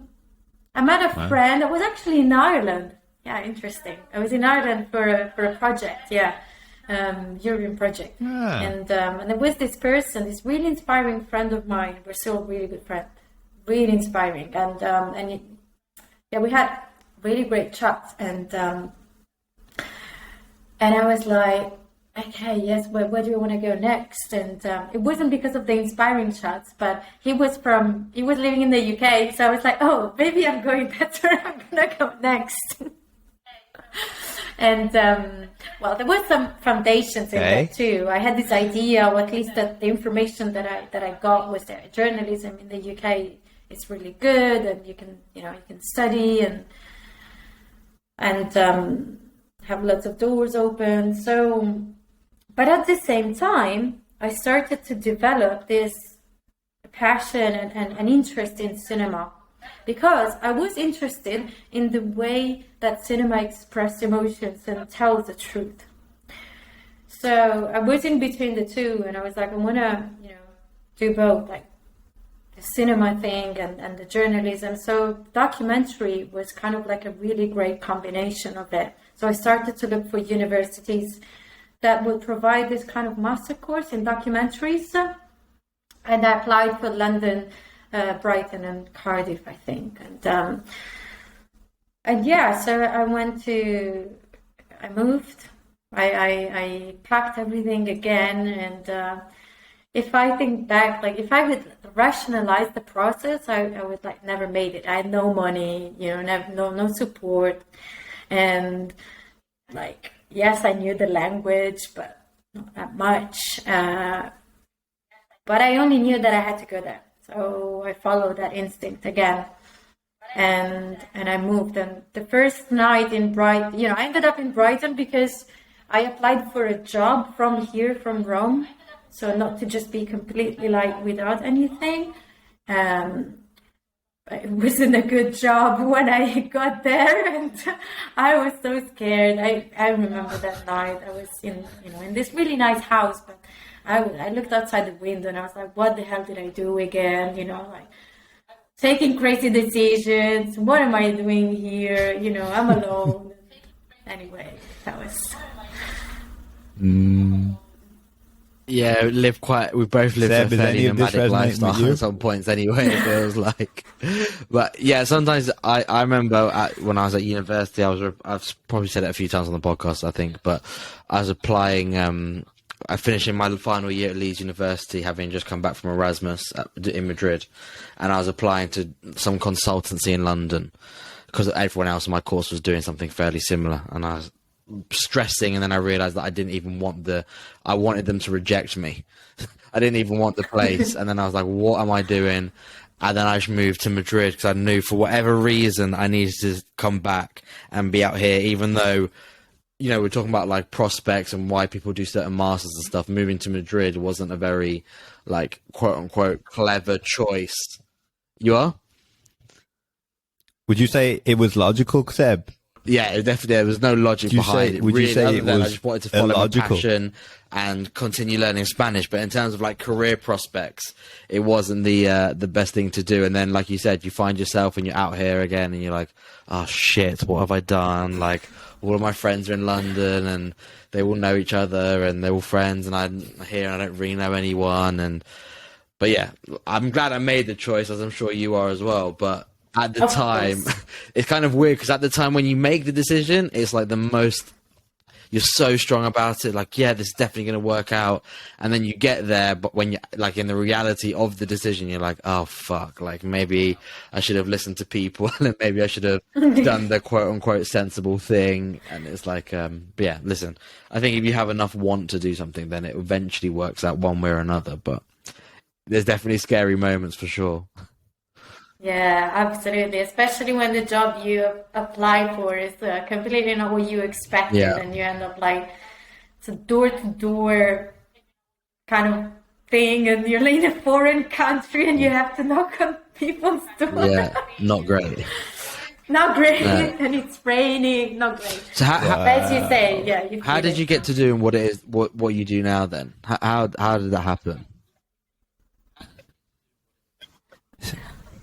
I met a friend. I was actually in Ireland. Yeah, interesting. I was in Ireland for a project. Yeah. European project. And there was this person, this really inspiring friend of mine. We're still a really good friend. Really inspiring, we had really great chats, and I was like, okay, yes, where do you want to go next? And it wasn't because of the inspiring chats, but he was living in the UK, so I was like, oh, maybe I'm going, that's where I'm gonna go next. And well, there was some foundations in that too. I had this idea, or at least that the information that I got was that journalism in the UK is really good, and you can study and have lots of doors open. So, but at the same time, I started to develop this passion and an interest in cinema, because I was interested in the way that cinema expresses emotions and tells the truth. So I was in between the two, and I was like, I want to, do both, like the cinema thing and the journalism. So documentary was kind of like a really great combination of it. So I started to look for universities that would provide this kind of master course in documentaries, and I applied for London, Brighton and Cardiff, I think. And yeah, so I moved, I packed everything again. And if I think back, like if I would rationalize the process, I would like never made it. I had no money, no support. And like, yes, I knew the language, but not that much. But I only knew that I had to go there. So I followed that instinct again, and I moved. And the first night in Brighton, I ended up in Brighton because I applied for a job from Rome. So not to just be completely like without anything. It wasn't a good job when I got there, and I was so scared. I remember that night I was in this really nice house, but I looked outside the window and I was like, what the hell did I do again? Like taking crazy decisions. What am I doing here? I'm alone. Anyway, that was... Yeah, we both lived a fairly nomadic lifestyle at some points anyway, it feels like. But yeah, sometimes I remember when I was at university, I've probably said it a few times on the podcast, I think, but I was applying, I finished in my final year at Leeds University, having just come back from Erasmus in Madrid, and I was applying to some consultancy in London, because everyone else in my course was doing something fairly similar, and I was stressing, and then I realized that I didn't even I wanted them to reject me. I didn't even want the place. And then I was like, what am I doing? And then I just moved to Madrid because I knew for whatever reason I needed to come back and be out here, even though you know, we're talking about like prospects and why people do certain masters and stuff. Moving to Madrid wasn't a very, like, quote unquote clever choice. You are? Would you say it was logical, Seb? Yeah, it definitely, there was no logic behind it. Would you Really, say other it than was I just wanted to follow my illogical? passion and continue learning Spanish. But in terms of like career prospects, it wasn't the best thing to do. And then, like you said, you find yourself and you're out here again, and you're like, oh shit, what have I done? Like, all of my friends are in London, and they all know each other, and they're all friends, and I'm here and I don't really know anyone. But yeah, I'm glad I made the choice, as I'm sure you are as well. But at the time, it's kind of weird, because at the time when you make the decision, it's like you're so strong about it, like, yeah, this is definitely going to work out. And then you get there, but when you're like in the reality of the decision, you're like, oh fuck, like maybe I should have listened to people and maybe I should have done the quote unquote sensible thing. And it's like, but yeah, listen, I think if you have enough want to do something, then it eventually works out one way or another. But there's definitely scary moments for sure. Yeah, absolutely. Especially when the job you apply for is completely not what you expected, Yeah. and you end up like it's a door-to-door kind of thing, and you're in a foreign country and you have to knock on people's doors. Yeah, not great. Not great, No. and it's raining. Not great. So But as you say, yeah. how did you get to doing what it is, what you do now then? How did that happen?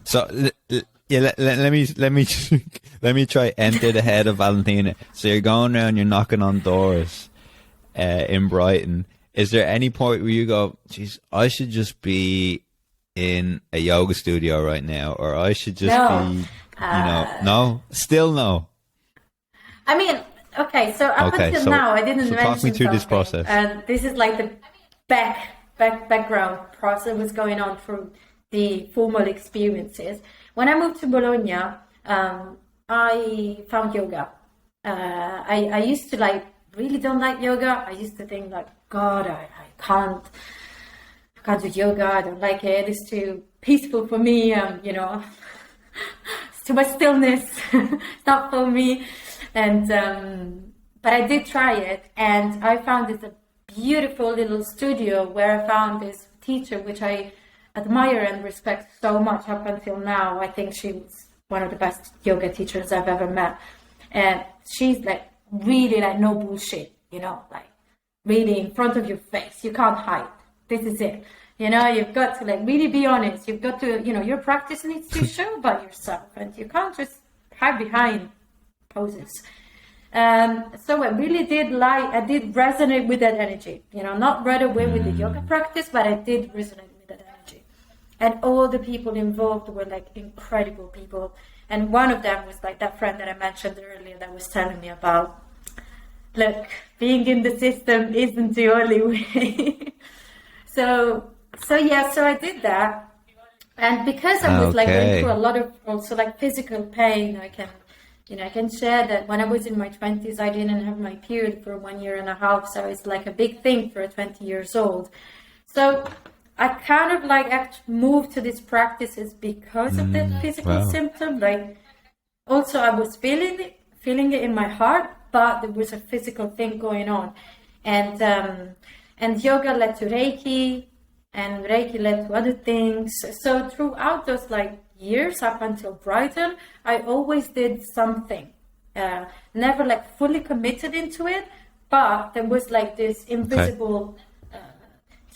So yeah, let me let me try enter the head of Valentina. So you're going around, you're knocking on doors in Brighton. Is there any point where you go, geez, I should just be in a yoga studio right now, or I should just be, no, still no. I mean, okay, so up until now, I didn't mention talk me through this something. process. And this is like the background process was going on for the formal experiences. When I moved to Bologna, I found yoga. I used to really don't like yoga. I used to think like, God, I can't do yoga. I don't like it. It's too peaceful for me. It's too much stillness. It's not for me. And but I did try it, and I found this a beautiful little studio where I found this teacher, which I admire and respect so much up until now. I think she was one of the best yoga teachers I've ever met. And she's like really like no bullshit, like really in front of your face. You can't hide. This is it. You've got to like really be honest. You've got to, your practice needs to show about yourself, and you can't just hide behind poses. So I really I did resonate with that energy, not right away with the yoga practice, but I did resonate with that energy. And all the people involved were like incredible people. And one of them was like that friend that I mentioned earlier that was telling me about, look, being in the system isn't the only way. So I did that. And because I was like going through a lot of also like physical pain, I can share that when I was in my 20s, I didn't have my period for 1.5 years. So it's like a big thing for a 20 years old. So I kind of like moved to these practices because of that physical symptom. Like, also I was feeling it in my heart, but there was a physical thing going on. And yoga led to Reiki, and Reiki led to other things. So throughout those like years up until Brighton, I always did something. Never like fully committed into it, but there was like this invisible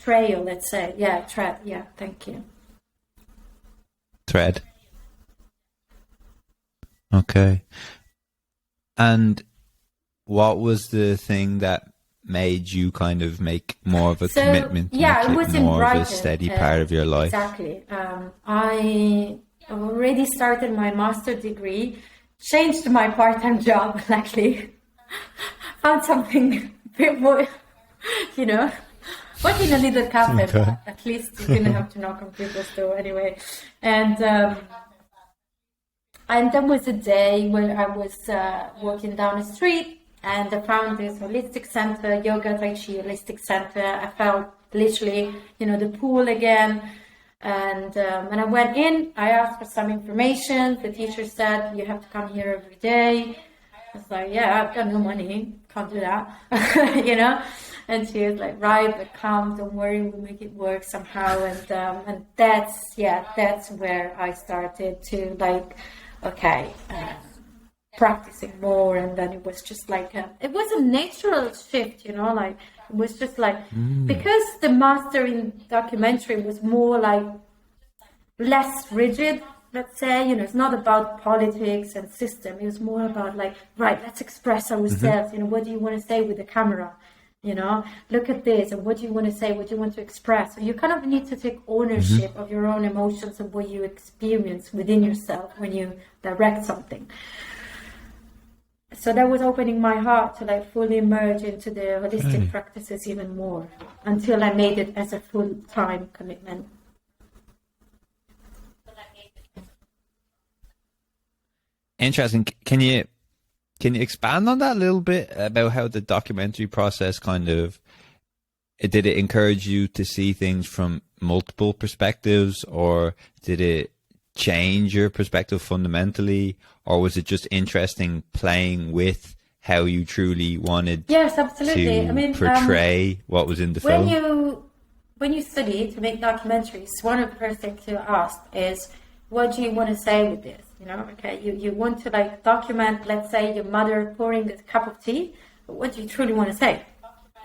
trail, let's say. Thread. Yeah, thank you. Thread. Okay. And what was the thing that made you kind of make more of a commitment? Yeah, it was in more Brighton, of a steady part of your life. Exactly. I already started my master degree, changed my part-time job, luckily. Found something a bit more, working in a little cafe, but at least you didn't have to knock on people's door anyway. And there was a day where I was walking down the street, and I found this holistic center, yoga, tai chi holistic center. I felt literally, the pool again. And when I went in, I asked for some information. The teacher said, you have to come here every day. I was like, yeah, I've got no money, can't do that, you know. And she was like, right, but come, don't worry, we'll make it work somehow. And that's where I started to like, okay, practicing more. And then it was just like it was a natural shift, you know, like it was just like because the master in documentary was more like less rigid, let's say, you know, it's not about politics and system. It was more about like, right, let's express ourselves. You know, what do you want to say with the camera? You know, look at this, and what do you want to say? What do you want to express? So you kind of need to take ownership of your own emotions and what you experience within yourself when you direct something. So that was opening my heart to like fully immerse into the holistic practices even more until I made it as a full-time commitment. Interesting. Can you expand on that a little bit about how the documentary process did it encourage you to see things from multiple perspectives, or did it change your perspective fundamentally, or was it just interesting playing with how you truly wanted yes, absolutely. to portray what was in the film? When you study to make documentaries, one of the first things you ask is, what do you want to say with this? You know, okay, you want to like document, let's say, your mother pouring a cup of tea, but what do you truly want to say?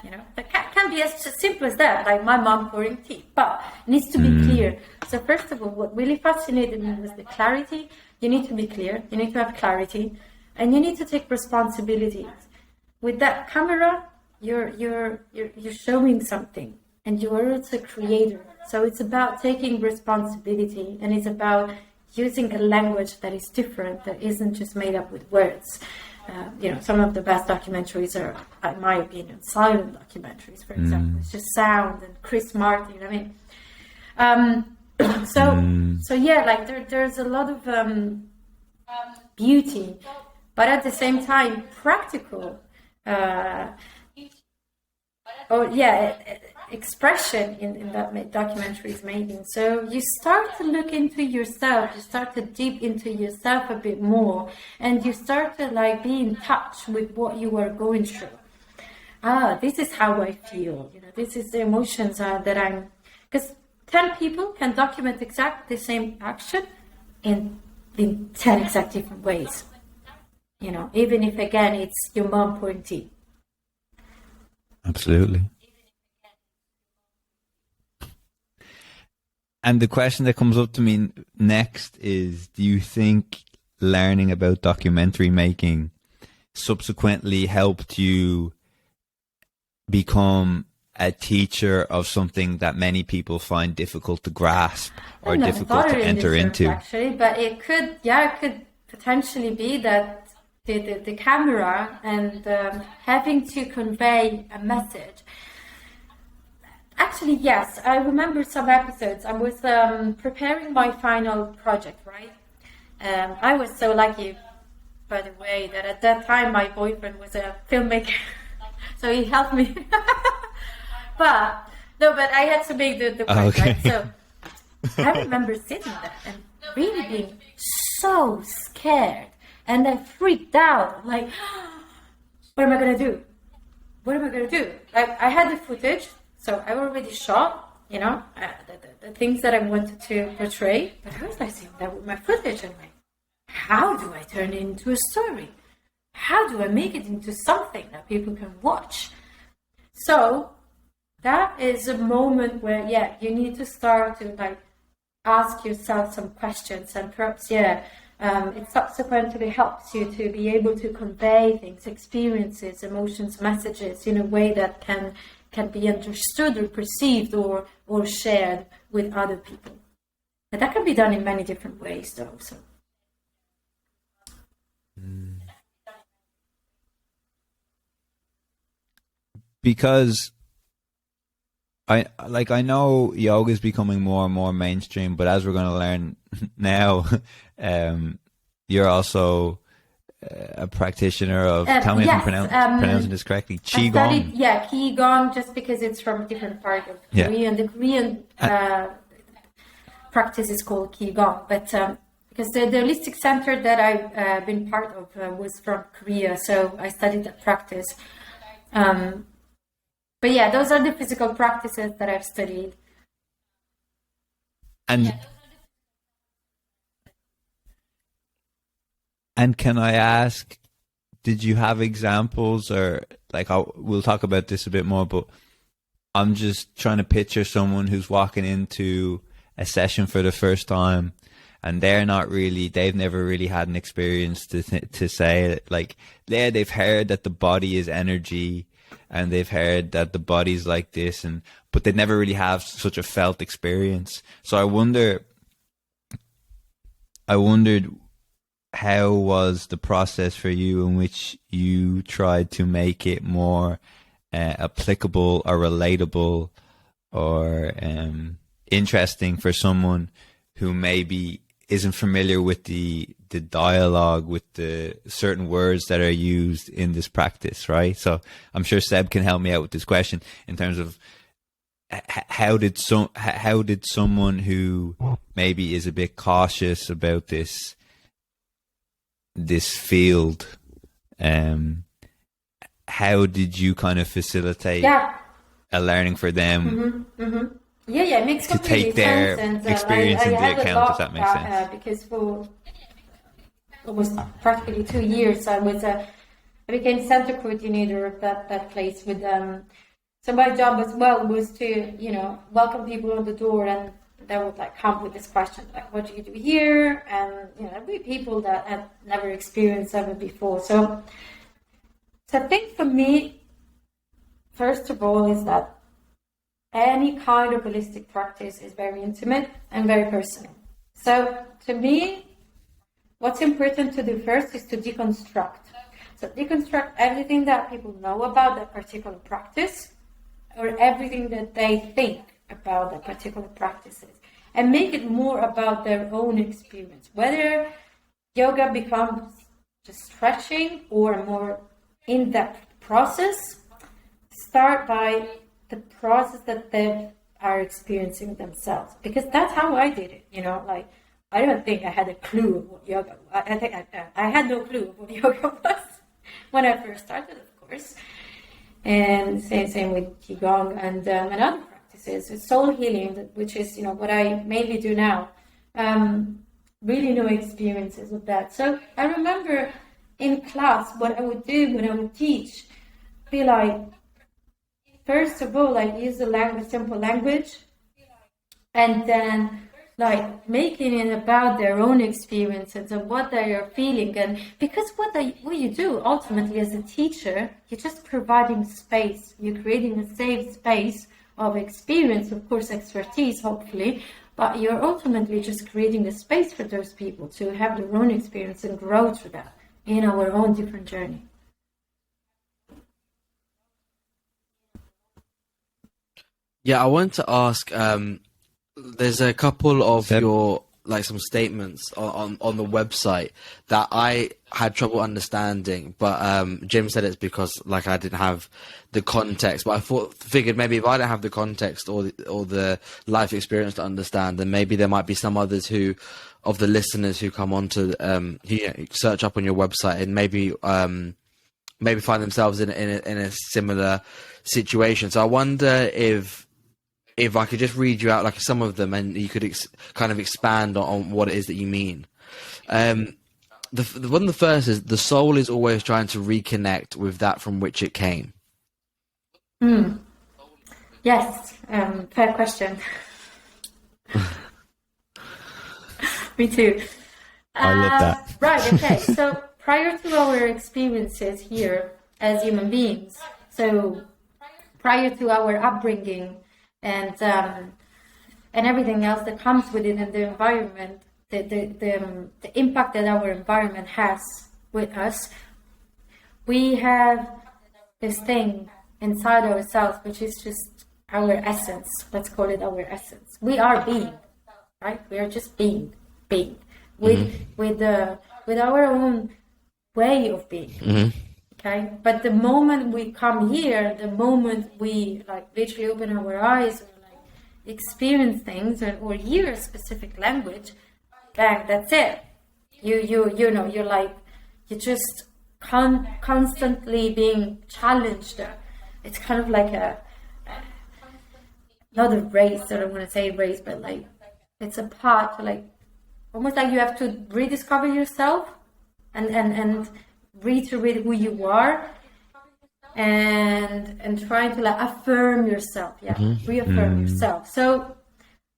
You know, it can be as simple as that, like my mom pouring tea, but it needs to be clear. So first of all, what really fascinated me was the clarity. You need to be clear, you need to have clarity, and you need to take responsibility. With that camera, you're showing something, and you are also a creator. So it's about taking responsibility, and it's about using a language that is different, that isn't just made up with words. You know, some of the best documentaries are, in my opinion, silent documentaries, for example. It's just sound and Chris Martin, you know what I mean? So yeah, like there's a lot of beauty, but at the same time, practical. Expression in that documentary is making. So you start to look into yourself, you start to deep into yourself a bit more, and you start to like be in touch with what you are going through. This is how I feel, you know, this is the emotions that I'm, because 10 people can document exactly the same action in 10 exact different ways, you know, even if again it's your mom pouring tea. Absolutely. And the question that comes up to me next is, do you think learning about documentary making subsequently helped you become a teacher of something that many people find difficult to grasp or difficult to enter into? Actually, but it could potentially be that the camera and having to convey a message. Actually, yes. I remember some episodes. I was preparing my final project, right? I was so lucky, by the way, that at that time my boyfriend was a filmmaker, so he helped me. but I had to make the project, right? So I remember sitting there and really being so scared, and I freaked out. Like, what am I gonna do? What am I gonna do? I had the footage. So I already shot, you know, the things that I wanted to portray, but I was like seeing that with my footage and like, how do I turn it into a story? How do I make it into something that people can watch? So that is a moment where, yeah, you need to start to like ask yourself some questions, and perhaps, it subsequently helps you to be able to convey things, experiences, emotions, messages in a way that can be understood or perceived or shared with other people. And that can be done in many different ways, though. So. Because I know yoga is becoming more and more mainstream, but as we're going to learn now, you're also a practitioner of, tell me if I'm pronouncing this correctly, Qigong. Qigong, just because it's from a different part of Korea. And the Korean practice is called Qigong. But because the holistic center that I've been part of was from Korea, so I studied that practice. But yeah, those are the physical practices that I've studied. And can I ask, did you have examples, or like we'll talk about this a bit more, but I'm just trying to picture someone who's walking into a session for the first time and they've never really had an experience to say, like, yeah, they've heard that the body is energy and they've heard that the body's like this, but they never really have such a felt experience. So I wondered how was the process for you in which you tried to make it more applicable or relatable or interesting for someone who maybe isn't familiar with the dialogue, with the certain words that are used in this practice, right? So I'm sure Seb can help me out with this question in terms of how did someone who maybe is a bit cautious about this field, how did you kind of facilitate a learning for them? Yeah, it makes to take their sense. experience into account, if that makes sense. Because for almost practically 2 years, I became center coordinator of that place with them. So my job as well was to, welcome people on the door, and they would come with this question, like, what do you do here? And, there'd be people that had never experienced ever before. So I think for me, first of all, is that any kind of holistic practice is very intimate and very personal. So to me, what's important to do first is to deconstruct. So deconstruct everything that people know about that particular practice, or everything that they think about that particular practices, and make it more about their own experience. Whether yoga becomes just stretching or a more in-depth process, start by the process that they are experiencing themselves. Because that's how I did it, I don't think I had a clue of what yoga was. I think I had no clue of what yoga was when I first started, of course. And same with Qigong and other practices. It's soul healing, which is, what I mainly do now. Really no experiences of that. So I remember in class, what I would do when I would teach, be like, first of all, use the simple language, and then making it about their own experiences and what they are feeling. And because what you do ultimately as a teacher, you're just providing space. You're creating a safe space of experience, of course, expertise, hopefully, but you're ultimately just creating a space for those people to have their own experience and grow through that in our own different journey. Yeah, I want to ask, there's a couple of your, some statements on the website that I had trouble understanding, but Jim said it's because, I didn't have the context, but I figured maybe if I don't have the context or the life experience to understand, then maybe there might be some others of the listeners who come on to, search up on your website and maybe find themselves in a similar situation. So I wonder if I could just read you out some of them, and you could kind of expand on what it is that you mean. The first is, the soul is always trying to reconnect with that from which it came. Yes, fair question. Me too. I love that. Right, okay. So prior to our experiences here as human beings, so prior to our upbringing, and everything else that comes with it, and the environment, the impact that our environment has with us, we have this thing inside ourselves, which is just our essence. Let's call it our essence. We are being, right? We are just being with our own way of being. Mm-hmm. Okay, but the moment we come here, the moment we literally open our eyes, or experience things, or hear a specific language, bang, that's it. you're like, you're just constantly being challenged. It's kind of like not a race, I don't want to say race, but like it's a part, like almost like you have to rediscover yourself and reiterate who you are, and trying to like affirm yourself, reaffirm yourself. So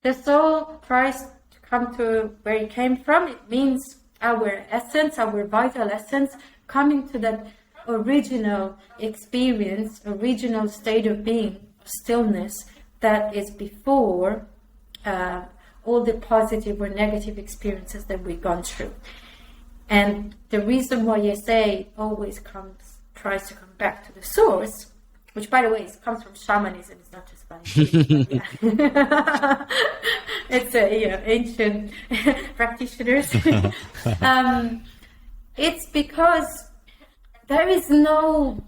the soul tries to come to where it came from. It means our essence, our vital essence, coming to that original experience, original state of being, stillness, that is before all the positive or negative experiences that we've gone through. And the reason why I say always tries to come back to the source, which by the way comes from shamanism, it's not just Valentina. It's ancient practitioners. It's because there is no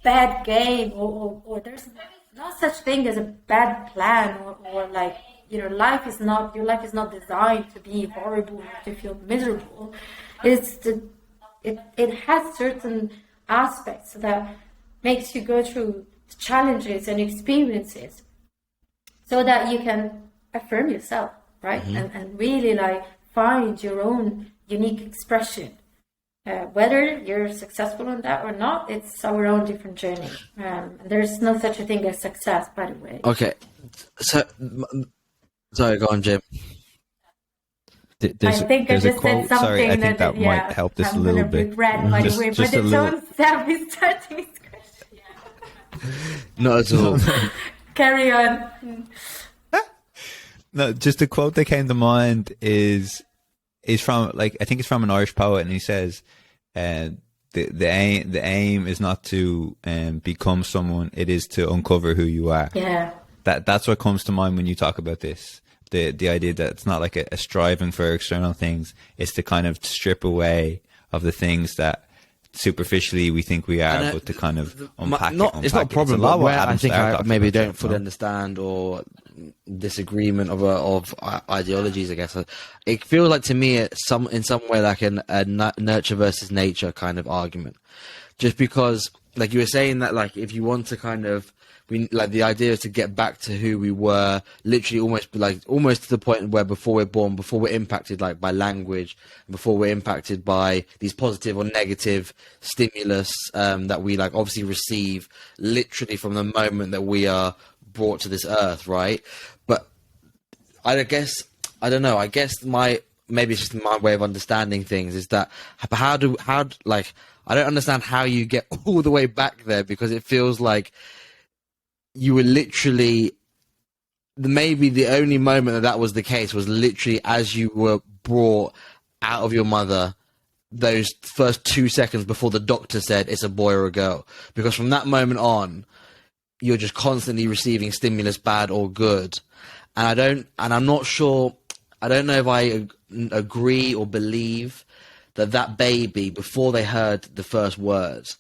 bad game, or there's no such thing as a bad plan, or like, your life is not designed to be horrible or to feel miserable. It has certain aspects that makes you go through challenges and experiences so that you can affirm yourself, right? And really like find your own unique expression. Whether you're successful in that or not, it's our own different journey. There's no such a thing as success, by the way. Okay, so sorry, go on, Jim. I think I just said something. Sorry, I think that might help this a little bit. Red, by the way, but its own self is starting its question. Not at all. Carry on. No, just a quote that came to mind is from, like, I think it's from an Irish poet, and he says, the aim is not to become someone; it is to uncover who you are. Yeah. That's what comes to mind when you talk about this. The idea that it's not like a striving for external things; it's to kind of strip away of the things that superficially we think we are, but to kind of unpack it. It's not a problem, but where I think I maybe don't fully no? understand, or disagreement of ideologies, I guess. It feels like to me in some way like a nurture versus nature kind of argument, just because, like you were saying, that like if you want to kind of, like the idea is to get back to who we were, literally almost to the point where before we're born, before we're impacted like by language, before we're impacted by these positive or negative stimulus that we like obviously receive literally from the moment that we are brought to this earth, right? But I guess, I don't know, I guess maybe it's just my way of understanding things is that how I don't understand how you get all the way back there, because it feels like you were literally, maybe the only moment that was the case was literally as you were brought out of your mother, those first 2 seconds before the doctor said it's a boy or a girl. Because from that moment on, you're just constantly receiving stimulus, bad or good. And I'm not sure, I don't know if I agree or believe that baby, before they heard the first words,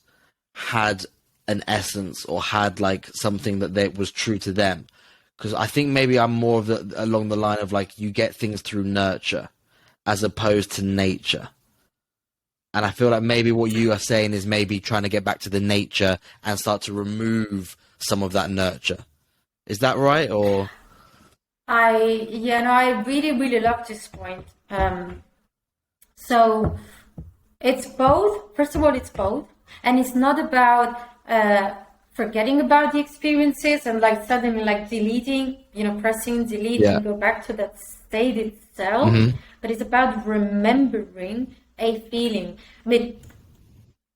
had an essence or had like something that was true to them. Because I think maybe I'm more of along the line of like, you get things through nurture as opposed to nature. And I feel like maybe what you are saying is maybe trying to get back to the nature and start to remove some of that nurture. Is that right? Or I really, really love this point. So it's both. First of all, it's both. And it's not about forgetting about the experiences and like suddenly like deleting, pressing delete and go back to that state itself. But it's about remembering a feeling. I mean,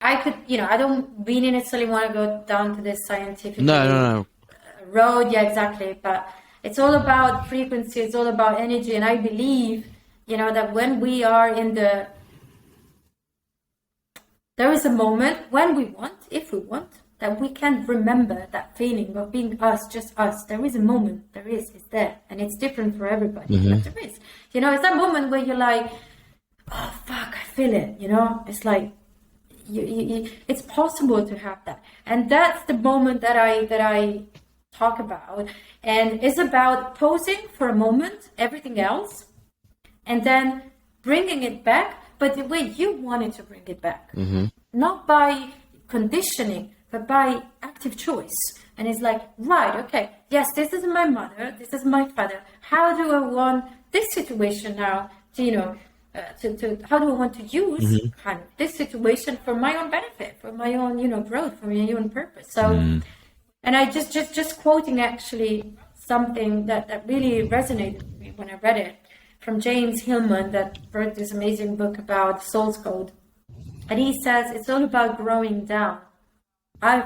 I could, I don't really necessarily want to go down to this scientific road. Yeah, exactly. But it's all about frequency. It's all about energy. And I believe, that when we are there is a moment when we want, if we want, that we can remember that feeling of being us, just us. There is a moment. It's there. And it's different for everybody. But there is. It's that moment where you're like, oh, fuck, I feel it. It's like, it's possible to have that. And that's the moment that I talk about. And it's about pausing for a moment, everything else, and then bringing it back, but the way you wanted to bring it back. Mm-hmm. Not by conditioning, but by active choice. And it's like, right, okay, yes, this is my mother, this is my father. How do I want this situation now to, how do I want to use kind of this situation for my own benefit, for my own, growth, for my own purpose. So, and I just quoting actually something that really resonated with me when I read it from James Hillman, that wrote this amazing book about soul's code. And he says it's all about growing down. I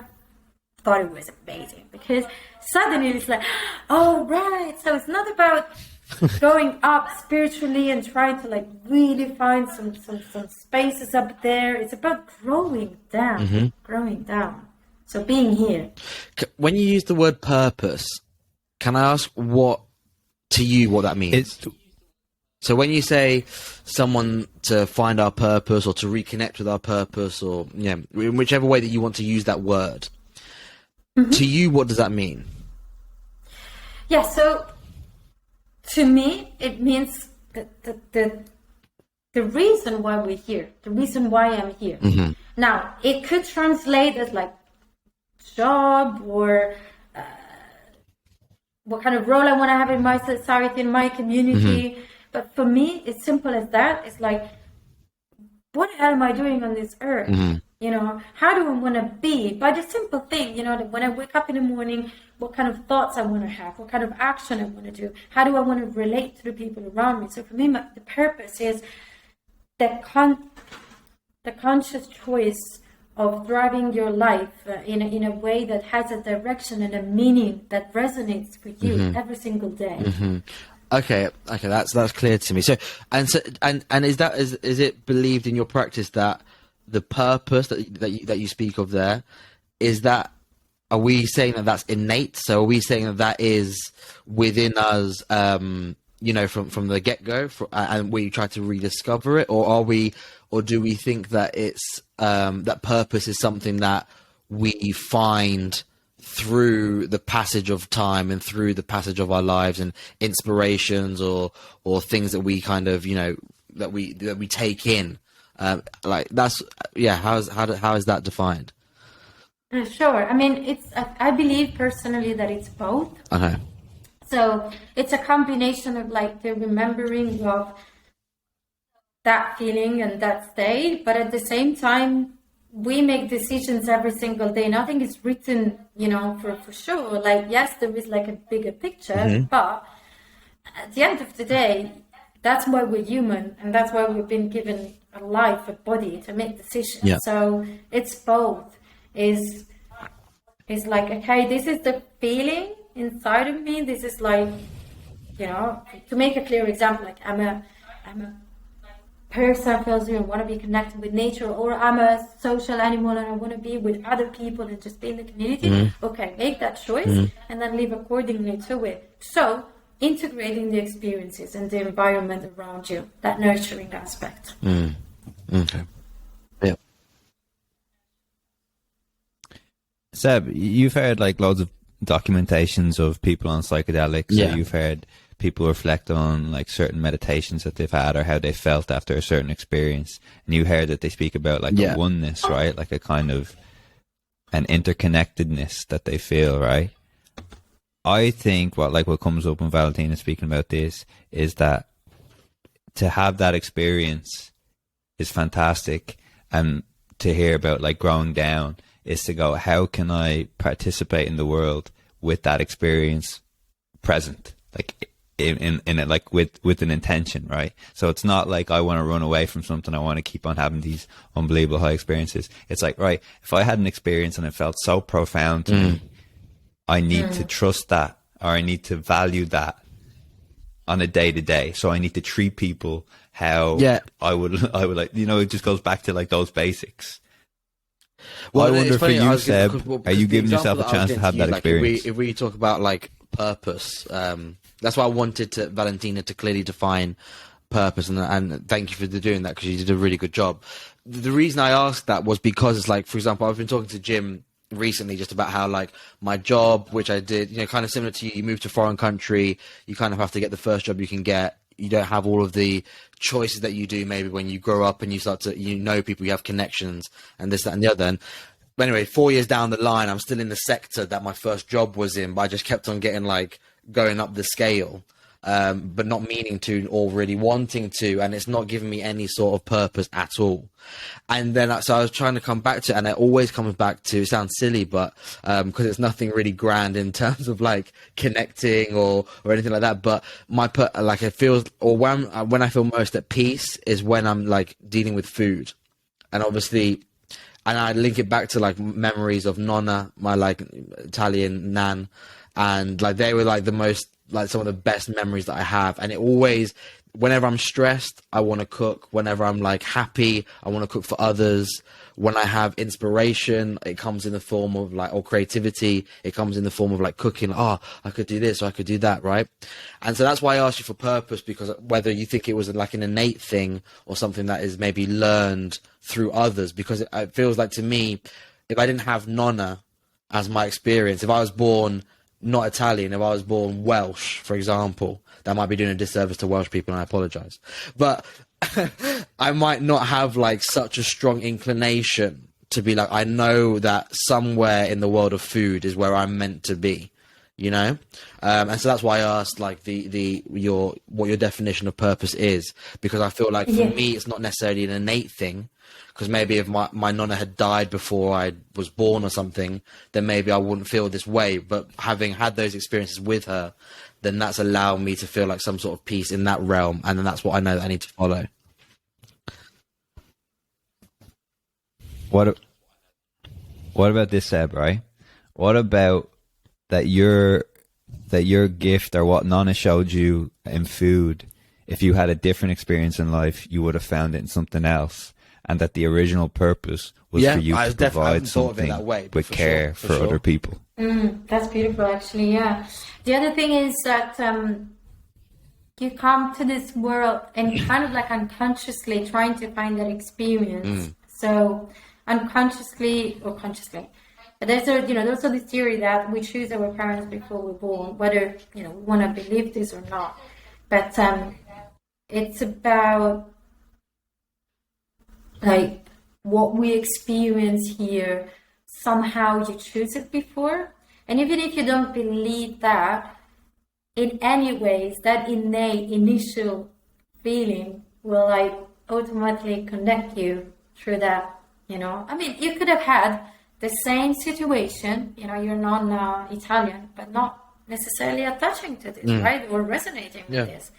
thought it was amazing because suddenly it's like, oh, right. So it's not about going up spiritually and trying to like really find some spaces up there. It's about growing down. So being here. When you use the word purpose, can I ask what that means? So when you say someone to find our purpose or to reconnect with our purpose, or in whichever way that you want to use that word, to you, what does that mean? Yeah, so to me, it means the reason why we're here, the reason why I'm here. Now, it could translate as like job or what kind of role I want to have in my society, in my community. But for me, it's simple as that. It's like, what the hell am I doing on this earth? How do I want to be? By the simple thing, that when I wake up in the morning, what kind of thoughts I want to have, what kind of action I want to do, how do I want to relate to the people around me? So for me, the purpose is the conscious choice of driving your life in a way that has a direction and a meaning that resonates with you every single day. Okay, that's clear to me. So and is it believed in your practice that the purpose that you speak of there is that? Are we saying that that's innate? So are we saying that is within us, from the get-go, and we try to rediscover it, or do we think that it's that purpose is something that we find through the passage of time and through the passage of our lives and inspirations or things that we kind of that we take in? How is that defined? Sure. I mean, I believe personally that it's both. Okay. So it's a combination of like the remembering of that feeling and that state, but at the same time, we make decisions every single day. Nothing is written, for sure. Like, yes, there is like a bigger picture, but at the end of the day, that's why we're human, and that's why we've been given a life, a body to make decisions. Yeah. So it's both. Is like, okay, this is the feeling inside of me. This is like, to make a clear example, like I'm a person who feels want to be connected with nature, or I'm a social animal and I want to be with other people and just be in the community. Okay, make that choice and then live accordingly to it. So integrating the experiences and the environment around you, that nurturing aspect. Okay. Yeah. Seb, you've heard like loads of documentations of people on psychedelics. Yeah. So you've heard people reflect on like certain meditations that they've had or how they felt after a certain experience. And you heard that they speak about like a oneness, right? Like a kind of an interconnectedness that they feel, right? I think what comes up when Valentina speaking about this is that to have that experience is fantastic, and to hear about like growing down is to go, how can I participate in the world with that experience present, like in it, like with an intention, right? So it's not like I want to run away from something. I want to keep on having these unbelievable high experiences. It's like, right, if I had an experience and it felt so profound to me, I need to trust that, or I need to value that on a day to day. So I need to treat people how I would like, it just goes back to like those basics. Well, I wonder for you, Seb, are you giving yourself a chance to have that experience? If we talk about like purpose, that's why I wanted Valentina to clearly define purpose, and thank you for doing that, because you did a really good job. The reason I asked that was because it's like, for example, I've been talking to Jim recently just about how like my job, which I did, kind of similar to you moved to a foreign country, you kind of have to get the first job you can get. you don't have all of the choices that you do maybe when you grow up and you start to, you know, people, you have connections and this, that, and the other. And but anyway, 4 years down the line, I'm still in the sector that my first job was in, but I just kept on getting like going up the scale. But not meaning to or really wanting to, and it's not giving me any sort of purpose at all. And then, so I was trying to come back to it, and it always comes back to, it sounds silly, but because it's nothing really grand in terms of like connecting or anything like that. But like it feels, or when I feel most at peace is when I'm like dealing with food, and obviously, and I link it back to like memories of Nonna, my like Italian nan, and like they were like the most, like some of the best memories that I have. And it always, whenever I'm stressed, I want to cook. Whenever I'm like happy, I want to cook for others. When I have inspiration, it comes in the form of like, or creativity, it comes in the form of like cooking. Oh, I could do this or I could do that, right? And so that's why I asked you for purpose, because whether you think it was like an innate thing or something that is maybe learned through others, because it feels like to me, if I didn't have Nonna as my experience, if I was born not Italian, if I was born Welsh, for example, that might be doing a disservice to Welsh people, and I apologize. But I might not have like such a strong inclination to be like, I know that somewhere in the world of food is where I'm meant to be, you know? And so that's why I asked like what your definition of purpose is, because I feel like for me, it's not necessarily an innate thing. Because maybe if my Nonna had died before I was born or something, then maybe I wouldn't feel this way. But having had those experiences with her, then that's allowed me to feel like some sort of peace in that realm. And then that's what I know that I need to follow. What about this, Seb, right? What about that your gift, or what Nonna showed you in food, if you had a different experience in life, you would have found it in something else? And that the original purpose was for you to provide something with care for other people. That's beautiful, actually, yeah. The other thing is that you come to this world and kind of like unconsciously trying to find that experience. So unconsciously or consciously. But there's also this theory that we choose our parents before we're born, whether, we want to believe this or not. But it's about like what we experience here, somehow you choose it before. And even if you don't believe that, in any ways, that innate initial feeling will like automatically connect you through that, I mean, you could have had the same situation, you're not Italian, but not necessarily attaching to this, right? Or resonating with this.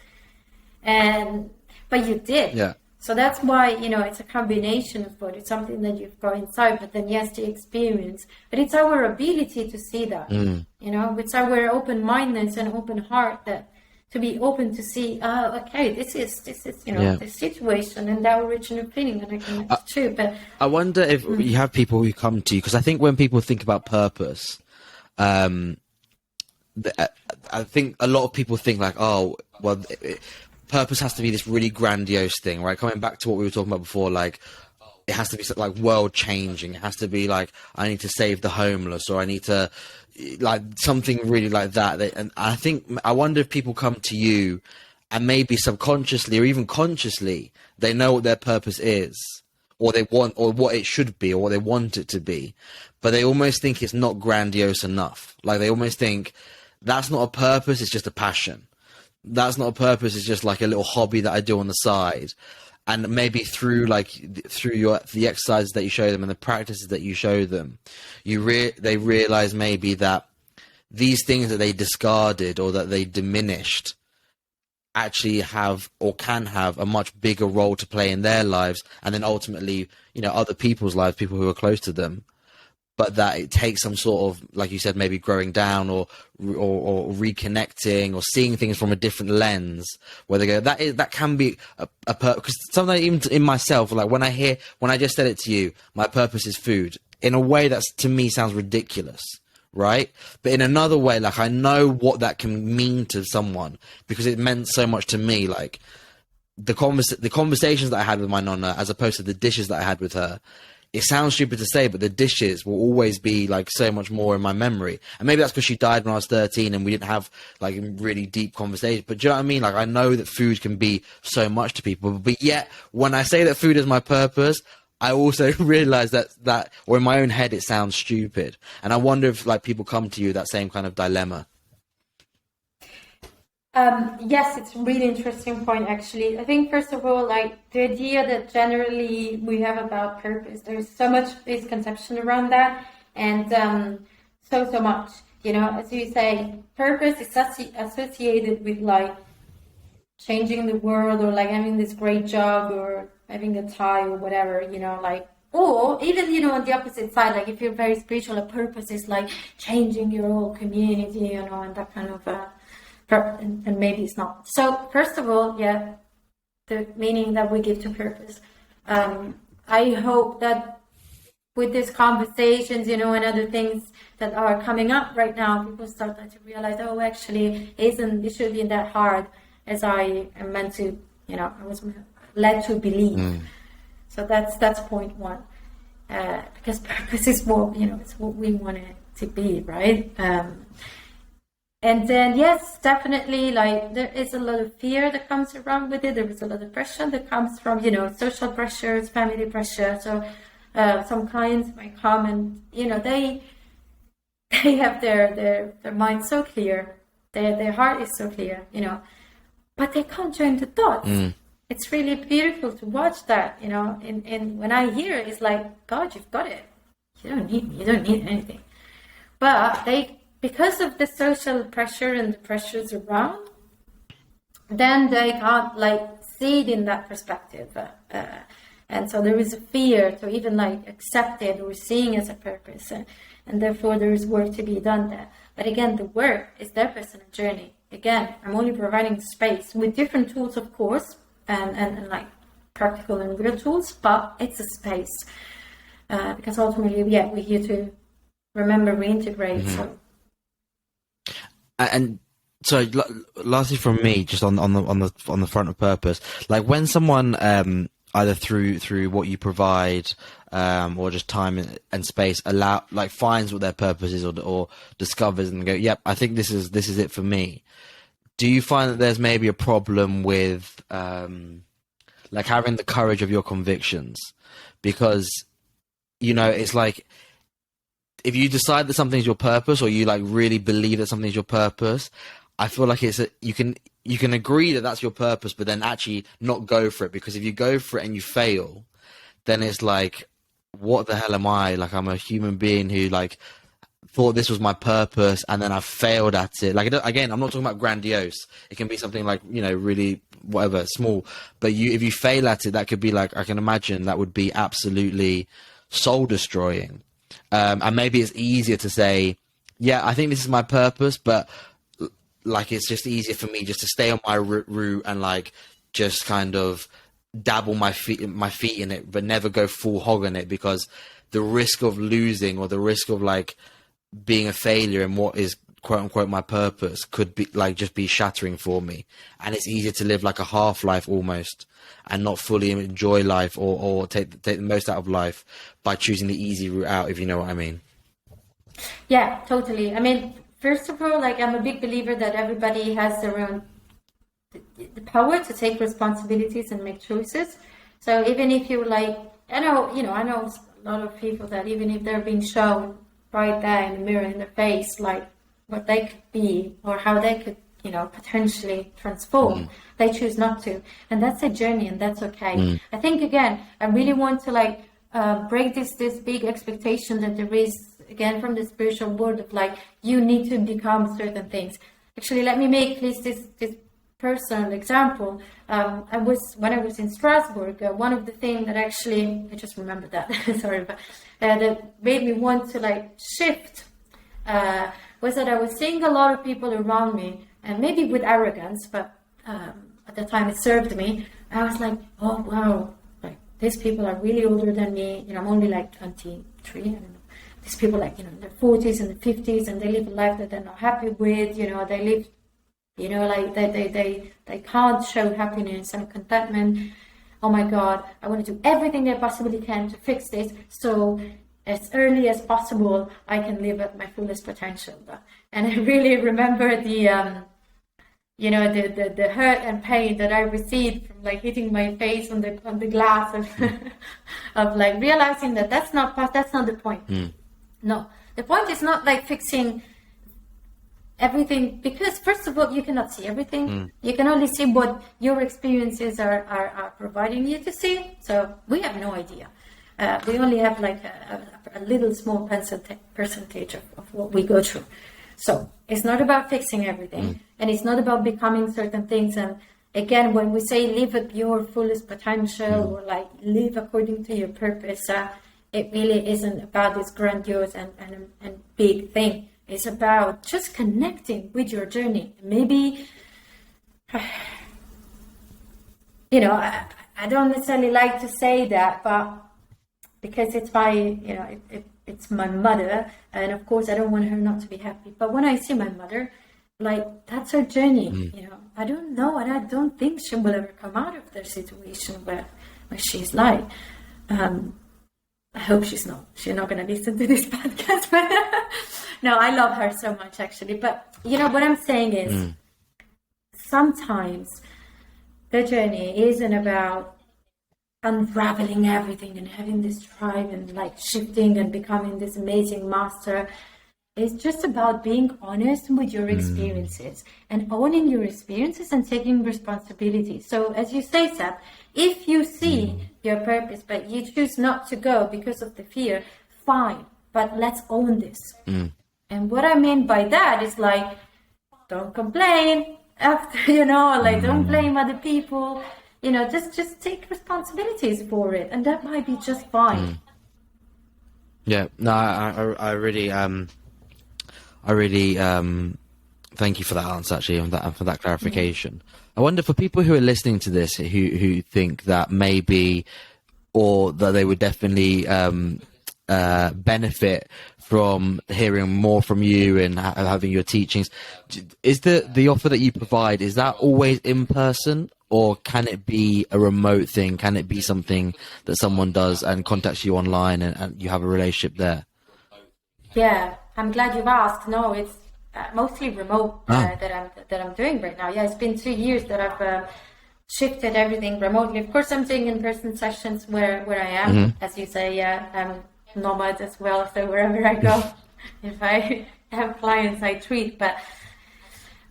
But you did. Yeah. So that's why, it's a combination of both. It's something that you've got inside, but then yes, the experience. But it's our ability to see that, it's our open-mindedness and open heart that to be open to see, okay, this is the situation and that original feeling that I connect to. But I wonder if you have people who come to you, because I think when people think about purpose, I think a lot of people think like, purpose has to be this really grandiose thing, right? Coming back to what we were talking about before, like it has to be like world changing. It has to be like, I need to save the homeless, or I need to like something really like that. And I wonder if people come to you and maybe subconsciously or even consciously, they know what their purpose is, or they want, or what it should be, or what they want it to be, but they almost think it's not grandiose enough. Like they almost think that's not a purpose, it's just a passion. That's not a purpose, it's just like a little hobby that I do on the side. And maybe through the exercises that you show them and the practices that you show them, they realize maybe that these things that they discarded or that they diminished actually have or can have a much bigger role to play in their lives, and then ultimately, other people's lives, people who are close to them. But that it takes some sort of, like you said, maybe growing down or reconnecting or seeing things from a different lens, where they go, that can be a because sometimes even in myself, like when I just said it to you, my purpose is food, in a way that's to me sounds ridiculous, right? But in another way, like I know what that can mean to someone because it meant so much to me, like the conversations that I had with my nonna as opposed to the dishes that I had with her. it sounds stupid to say, but the dishes will always be like so much more in my memory. And maybe that's because she died when I was 13 and we didn't have like really deep conversations. But do you know what I mean? Like, I know that food can be so much to people, but yet when I say that food is my purpose, I also realize that, or in my own head, it sounds stupid. And I wonder if like people come to you that same kind of dilemma. Yes, it's a really interesting point, actually. I think, first of all, like the idea that generally we have about purpose, there's so much misconception around that, and so much, you know, as you say, purpose is associated with like changing the world, or like having this great job, or having a tie, or whatever, you know, like, or even, you know, on the opposite side, like if you're very spiritual, a purpose is like changing your whole community, you know, and that kind of and maybe it's not. So first of all, yeah, the meaning that we give to purpose. I hope that with these conversations, you know, and other things that are coming up right now, people start to realize, oh, actually, it shouldn't be that hard as I am meant to, you know, I was led to believe. So that's point one. Because purpose is what, you know, it's what we want it to be, right? And then, yes, definitely, like, there is a lot of fear that comes around with it. There is a lot of pressure that comes from, you know, social pressures, family pressure. So some clients might come and, you know, they have their mind so clear, their heart is so clear, you know, but they can't join the dots. It's really beautiful to watch that, you know, and when I hear it, it's like, God, you've got it. You don't need anything. But because of the social pressure and the pressures around, then they can't like see it in that perspective. And so there is a fear to even like accept it or seeing as a purpose. And therefore there is work to be done there. But again, the work is their personal journey. Again, I'm only providing space with different tools, of course, and like practical and real tools, but it's a space. Because ultimately, yeah, we're here to remember, reintegrate. So. And so, lastly, from me, just on the front of purpose, like when someone either through what you provide, or just time and space finds what their purpose is, or discovers and go, yep, I think this is it for me. Do you find that there's maybe a problem with like having the courage of your convictions? Because, you know, it's like, if you decide that something's your purpose, or you like really believe that something's your purpose, I feel like you can agree that that's your purpose, but then actually not go for it. Because if you go for it and you fail, then it's like, what the hell am I? Like, I'm a human being who like thought this was my purpose, and then I failed at it. Like, again, I'm not talking about grandiose. It can be something like, you know, really whatever, small. But if you fail at it, that could be like, I can imagine that would be absolutely soul destroying. And maybe it's easier to say, yeah, I think this is my purpose, but like, it's just easier for me just to stay on my route and like just kind of dabble my feet in it, but never go full hog on it, because the risk of losing, or the risk of like being a failure in what is quote unquote my purpose, could be like just be shattering for me. And it's easier to live like a half life almost, and not fully enjoy life, or take the most out of life by choosing the easy route out, if you know what I mean. Yeah, totally. I mean, first of all, like, I'm a big believer that everybody has their own the power to take responsibilities and make choices. So even if you like, I know a lot of people that even if they're being shown right there in the mirror in their face, like what they could be or how they could, you know, potentially transform, they choose not to. And that's a journey, and that's okay. I think, again, I really want to like break this big expectation that there is, again, from the spiritual world, of like, you need to become certain things. Actually, let me make this personal example. When I was in Strasbourg, one of the things that actually, I just remembered that, sorry, but that made me want to like shift was that I was seeing a lot of people around me, and maybe with arrogance, but at the time it served me. I was like, oh wow, like these people are really older than me. You know, I'm only like 23. I don't know. These people, like, you know, in their 40s and the 50s, and they live a life that they're not happy with. You know, they live, you know, like they can't show happiness and contentment. oh my God, I want to do everything I possibly can to fix this, so as early as possible I can live at my fullest potential. And I really remember the the hurt and pain that I received from like hitting my face on the glass of like realizing that that's not the point. No, the point is not like fixing everything, because first of all, you cannot see everything. You can only see what your experiences are providing you to see. So we have no idea. We only have like a little small percentage of what we go through. So it's not about fixing everything, and it's not about becoming certain things. And again, when we say live at your fullest potential, or like live according to your purpose, it really isn't about this grandiose and big thing. It's about just connecting with your journey. Maybe, I don't necessarily like to say that, but because it's it's my mother, and of course I don't want her not to be happy. But when I see my mother, like, that's her journey. I don't know, and I don't think she will ever come out of the situation where she's like. I hope she's not going to listen to this podcast. But no, I love her so much, actually. But what I'm saying is, sometimes the journey isn't about unraveling everything and having this tribe and like shifting and becoming this amazing master. It's just about being honest with your experiences and owning your experiences and taking responsibility. So as you say, Seb, if you see your purpose but you choose not to go because of the fear, fine, but let's own this. And what I mean by that is like, don't complain after, don't blame other people. Just take responsibilities for it, and that might be just fine. Yeah, no, I really thank you for that answer, actually, and for that clarification. I wonder, for people who are listening to this, who think that maybe, or that they would definitely benefit from hearing more from you and having your teachings, is the offer that you provide, is that always in person? Or can it be a remote thing? Can it be something that someone does and contacts you online and you have a relationship there? Yeah, I'm glad you've asked. No, it's mostly remote that I'm doing right now. Yeah, it's been 2 years that I've shifted everything remotely. Of course, I'm doing in-person sessions where I am. As you say, I'm nomad as well. So wherever I go, if I have clients, I treat. But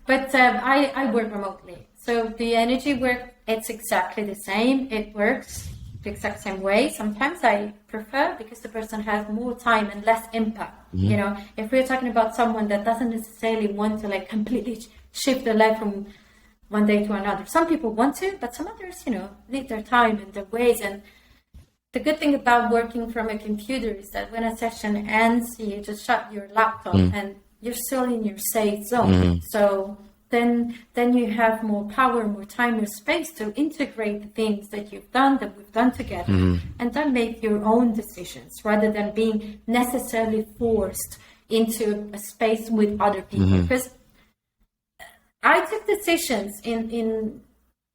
I work remotely. So the energy work, it's exactly the same. It works the exact same way. Sometimes I prefer, because the person has more time and less impact. If we're talking about someone that doesn't necessarily want to like completely shift their life from one day to another. Some people want to, but some others, need their time and their ways. And the good thing about working from a computer is that when a session ends, you just shut your laptop and you're still in your safe zone. So then you have more power, more time, more space to integrate the things that we've done together, and then make your own decisions rather than being necessarily forced into a space with other people. Because I took decisions in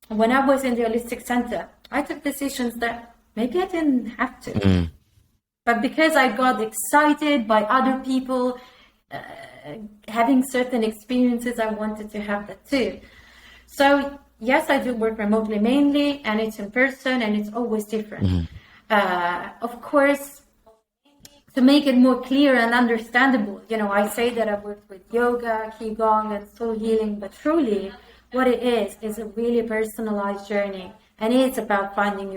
when I was in the holistic center. I took decisions that maybe I didn't have to, but because I got excited by other people having certain experiences, I wanted to have that too. So yes, I do work remotely mainly, and it's in person, and it's always different. Of course, to make it more clear and understandable, I say that I've worked with yoga, qigong, and soul healing, but truly what it is a really personalized journey, and it's about finding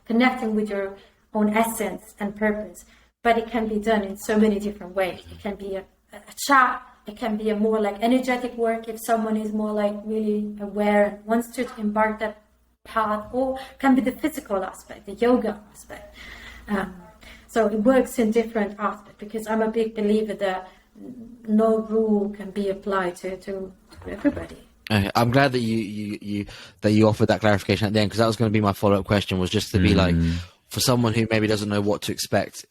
connecting with your own essence and purpose. But it can be done in so many different ways. It can be a chat. It can be a more like energetic work if someone is more like really aware and wants to embark that path, or can be the physical aspect, the yoga aspect. So it works in different aspects, because I'm a big believer that no rule can be applied to everybody. I'm glad that you offered that clarification at the end, because that was going to be my follow-up question, was just to be like, for someone who maybe doesn't know what to expect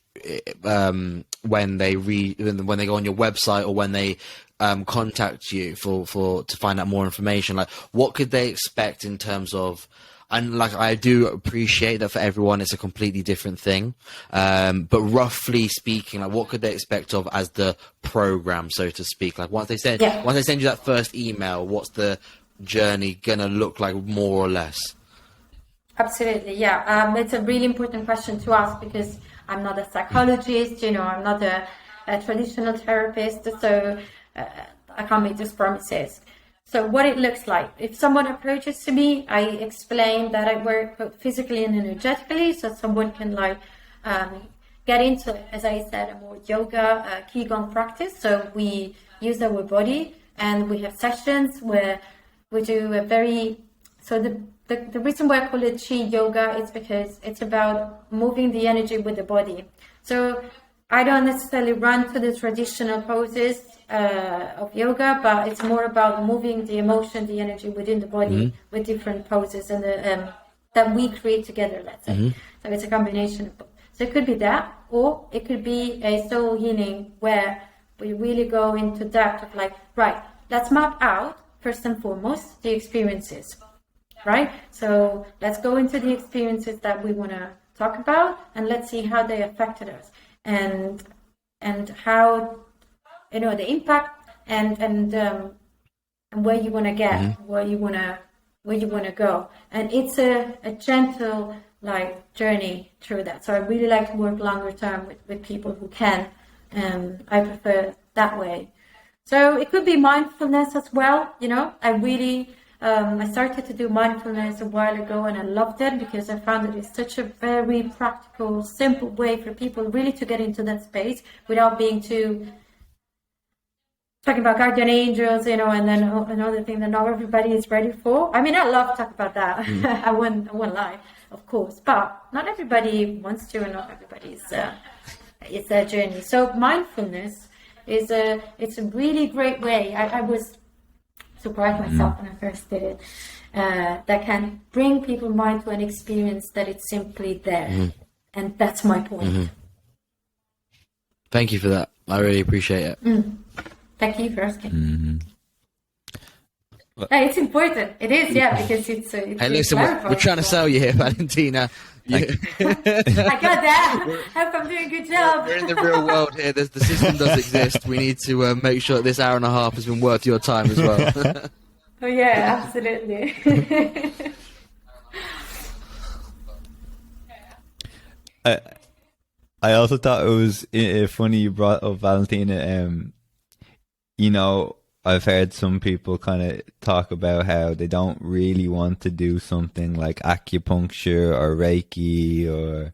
when they go on your website, or when they contact you to find out more information, like what could they expect in terms of, And like, I do appreciate that for everyone it's a completely different thing. But roughly speaking, like, what could they expect of as the program, so to speak? Like, once they send you that first email, what's the journey gonna look like, more or less? Absolutely, yeah. It's a really important question to ask, because I'm not a psychologist, I'm not a traditional therapist, so I can't make those promises. So what it looks like, if someone approaches to me, I explain that I work both physically and energetically, so someone can get into, as I said, a more yoga, Qigong practice. So we use our body, and we have sessions where we do the reason why I call it Chi Yoga is because it's about moving the energy with the body. So I don't necessarily run to the traditional poses of yoga, but it's more about moving the emotion, the energy within the body with different poses and that we create together, let's say. So it's a combination of both. So it could be that, or it could be a soul healing where we really go into depth of right, let's map out first and foremost the experiences. Right? So let's go into the experiences that we want to talk about, and let's see how they affected us, and how, the impact and where you want to get, where you want to go. And it's a gentle journey through that. So I really like to work longer term with people who can. I prefer that way. So it could be mindfulness as well. I started to do mindfulness a while ago, and I loved it because I found that it's such a very practical, simple way for people really to get into that space without being too talking about guardian angels, and then another thing that not everybody is ready for. I mean, I love to talk about that. I won't lie, of course, but not everybody wants to, and not everybody's it's their journey. So mindfulness it's a really great way. I was surprised myself when I first did it, that can bring people's mind to an experience that it's simply there. And that's my point. Thank you for that. I really appreciate it. Thank you for asking. It's important. It is, because it's hey, listen, we're trying to sell you here, Valentina. I got that. I hope I'm doing a good job. We're in the real world here. The system does exist. We need to make sure that this hour and a half has been worth your time as well. Oh yeah, absolutely. I also thought it was funny you brought up Valentina. I've heard some people kind of talk about how they don't really want to do something like acupuncture or Reiki or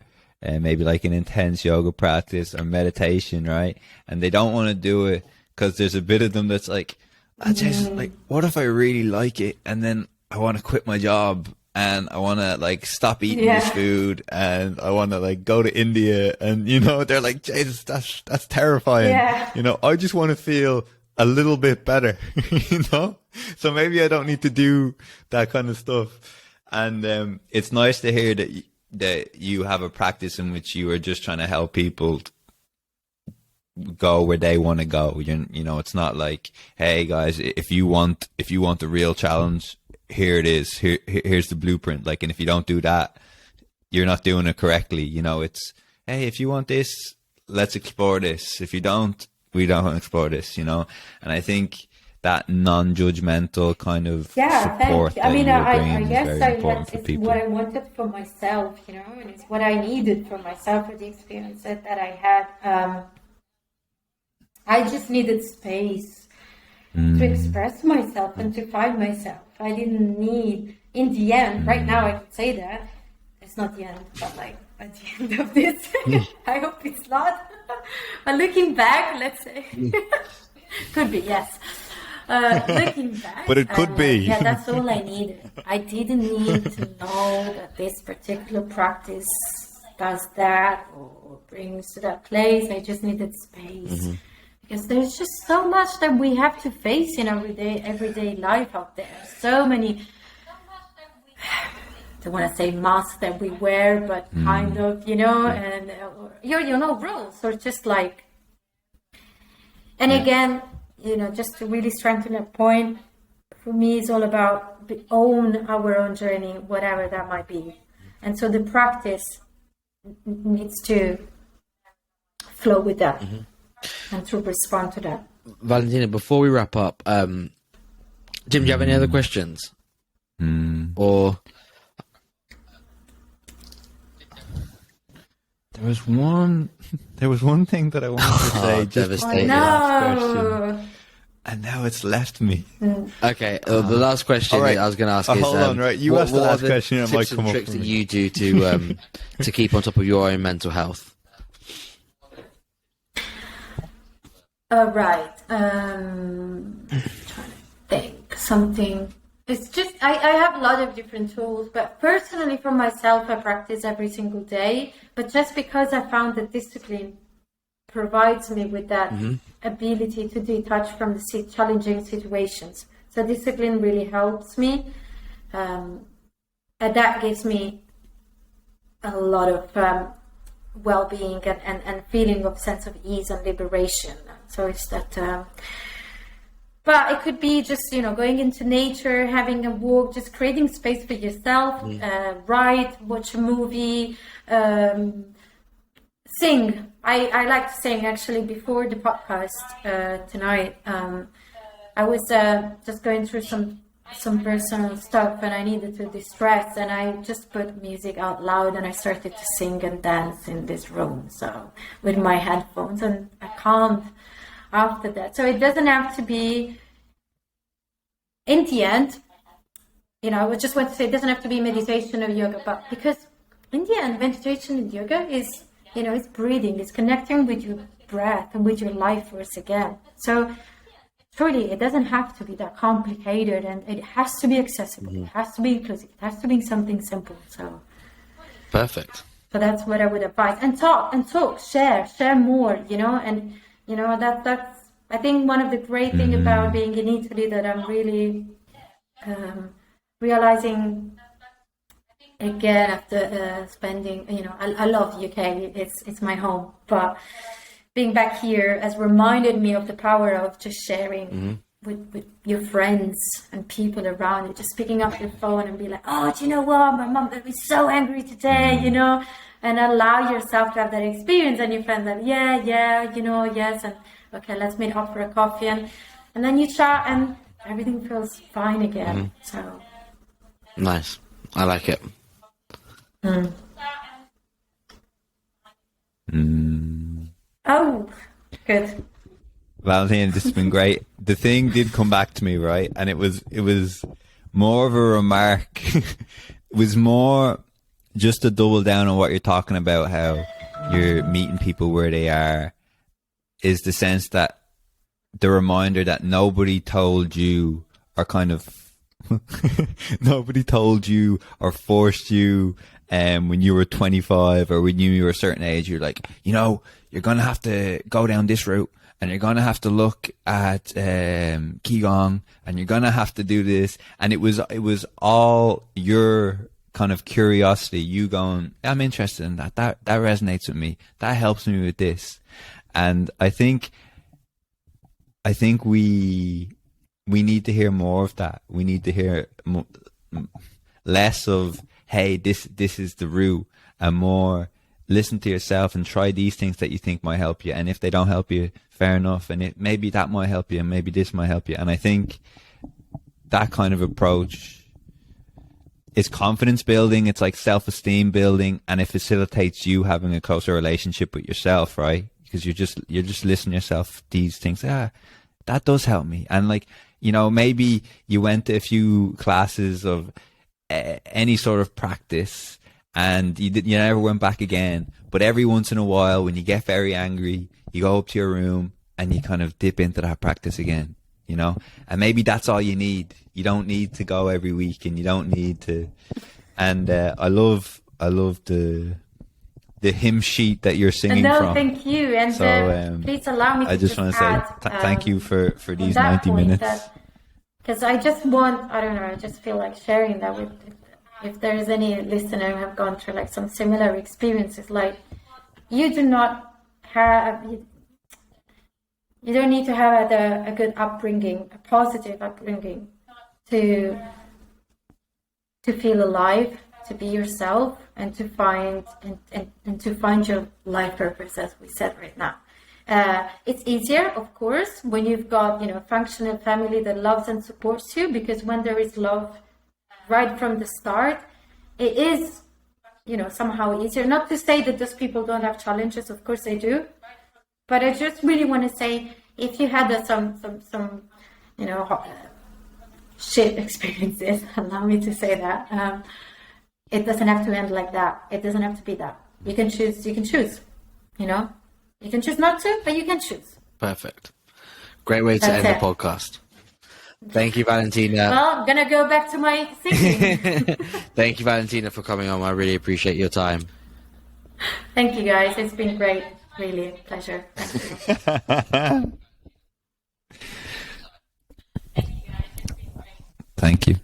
maybe like an intense yoga practice or meditation, right? And they don't want to do it because there's a bit of them that's like, I just what if I really like it and then I want to quit my job and I want to stop eating this food and I want to go to India, and they're like, Jesus, that's terrifying. I just want to feel a little bit better, so maybe I don't need to do that kind of stuff. And it's nice to hear that you have a practice in which you are just trying to help people go where they want to go. It's not like, hey guys, if you want a real challenge, here it is, here's the blueprint, and if you don't do that, you're not doing it correctly. It's, hey, if you want this, let's explore this. If you don't, we don't explore this, and I think that non-judgmental kind of support that I is guess very important for it's people. what I wanted for myself, and it's what I needed for myself, for the experience that I had. I just needed space to express myself and to find myself. I didn't need, in the end, right now I could say that, it's not the end, but at the end of this, I hope it's not. But looking back, let's say, could be, yes. Looking back, but it could be. Yeah, that's all I needed. I didn't need to know that this particular practice does that or brings to that place. I just needed space. Because there's just so much that we have to face in everyday life out there. So many, I don't want to say masks that we wear, but kind of, and rules, or just and again, just to really strengthen a point, for me, it's all about own our own journey, whatever that might be. And so the practice needs to flow with that and to respond to that. Valentina, before we wrap up, Jim, do you have any other questions? Or There was one thing that I wanted to say just before the devastating. last question, and now it's left me. okay, the last question all right. I was going to ask is, hold on, right? You asked the what last are the question, it might tips come and up tricks for that me. you do to to keep on top of your own mental health? Right. Trying to think something. It's just I have a lot of different tools, but personally for myself, I practice every single day. But just because I found that discipline provides me with that ability to detach from the challenging situations. So discipline really helps me, and that gives me a lot of well-being and feeling of sense of ease and liberation. So it's that. But it could be just, going into nature, having a walk, just creating space for yourself, write, watch a movie, sing. I like to sing, actually. Before the podcast tonight, I was just going through some personal stuff and I needed to distress, and I just put music out loud and I started to sing and dance in this room, so with my headphones, and I calmed after that. So it doesn't have to be, in the end, I just want to say it doesn't have to be meditation or yoga, but because in the end, meditation and yoga is, it's breathing, it's connecting with your breath and with your life force again. So truly, it doesn't have to be that complicated, and it has to be accessible. It has to be inclusive. It has to be something simple. So Perfect. So that's what I would advise. And talk, share more, and that's, I think, one of the great things about being in Italy that I'm really realizing again after spending, I love UK, it's my home, but being back here has reminded me of the power of just sharing with your friends and people around you, just picking up your phone and be like, oh, do you know what? My mom made me so angry today, and allow yourself to have that experience, and your friends like, yes, and okay, let's meet up for a coffee, and then you chat and everything feels fine again. So Nice. I like it. Oh, good. Valentina, this has been great. The thing did come back to me, right? And it was more of a remark. It was more just to double down on what you're talking about, how you're meeting people where they are, is the sense that the reminder that nobody told you, or kind of nobody told you or forced you when you were 25 or when you were a certain age. You're like, you're going to have to go down this route, and you're going to have to look at Qigong, and you're going to have to do this. And it was all your kind of curiosity, you going, I'm interested in that. That resonates with me. That helps me with this. And I think we need to hear more of that. We need to hear less of, hey, this is the route, and more, listen to yourself and try these things that you think might help you. And if they don't help you, fair enough. And maybe that might help you, and maybe this might help you. And I think that kind of approach is confidence building. It's like self-esteem building, and it facilitates you having a closer relationship with yourself, right? Because you're just listening to yourself, these things, that does help me. And like, maybe you went to a few classes of any sort of practice, and you never went back again. But every once in a while, when you get very angry, you go up to your room and you kind of dip into that practice again, and maybe that's all you need. You don't need to go every week, and you don't need to. And I love the hymn sheet that you're singing from. Thank you. And so, please allow me to I just want to say thank you for these 90 minutes. Because I just want, I don't know, I just feel like sharing that with, if there is any listener who have gone through like some similar experiences, like you do not have, you don't need to have a good upbringing, a positive upbringing, to feel alive, to be yourself, and to find and to find your life purpose, as we said right now. It's easier, of course, when you've got a functional family that loves and supports you, because when there is love right from the start, it is somehow easier. Not to say that those people don't have challenges, of course they do, but I just really want to say, if you had some shit experiences, allow me to say that, it doesn't have to end like that. It doesn't have to be that. You can choose. You can choose not to, but you can choose. Perfect. Great way to end the podcast. Thank you, Valentina. Well, I'm gonna go back to my thinking. Thank you, Valentina, for coming on. I really appreciate your time. Thank you, guys. It's been great. Really a pleasure. Thank you. Thank you.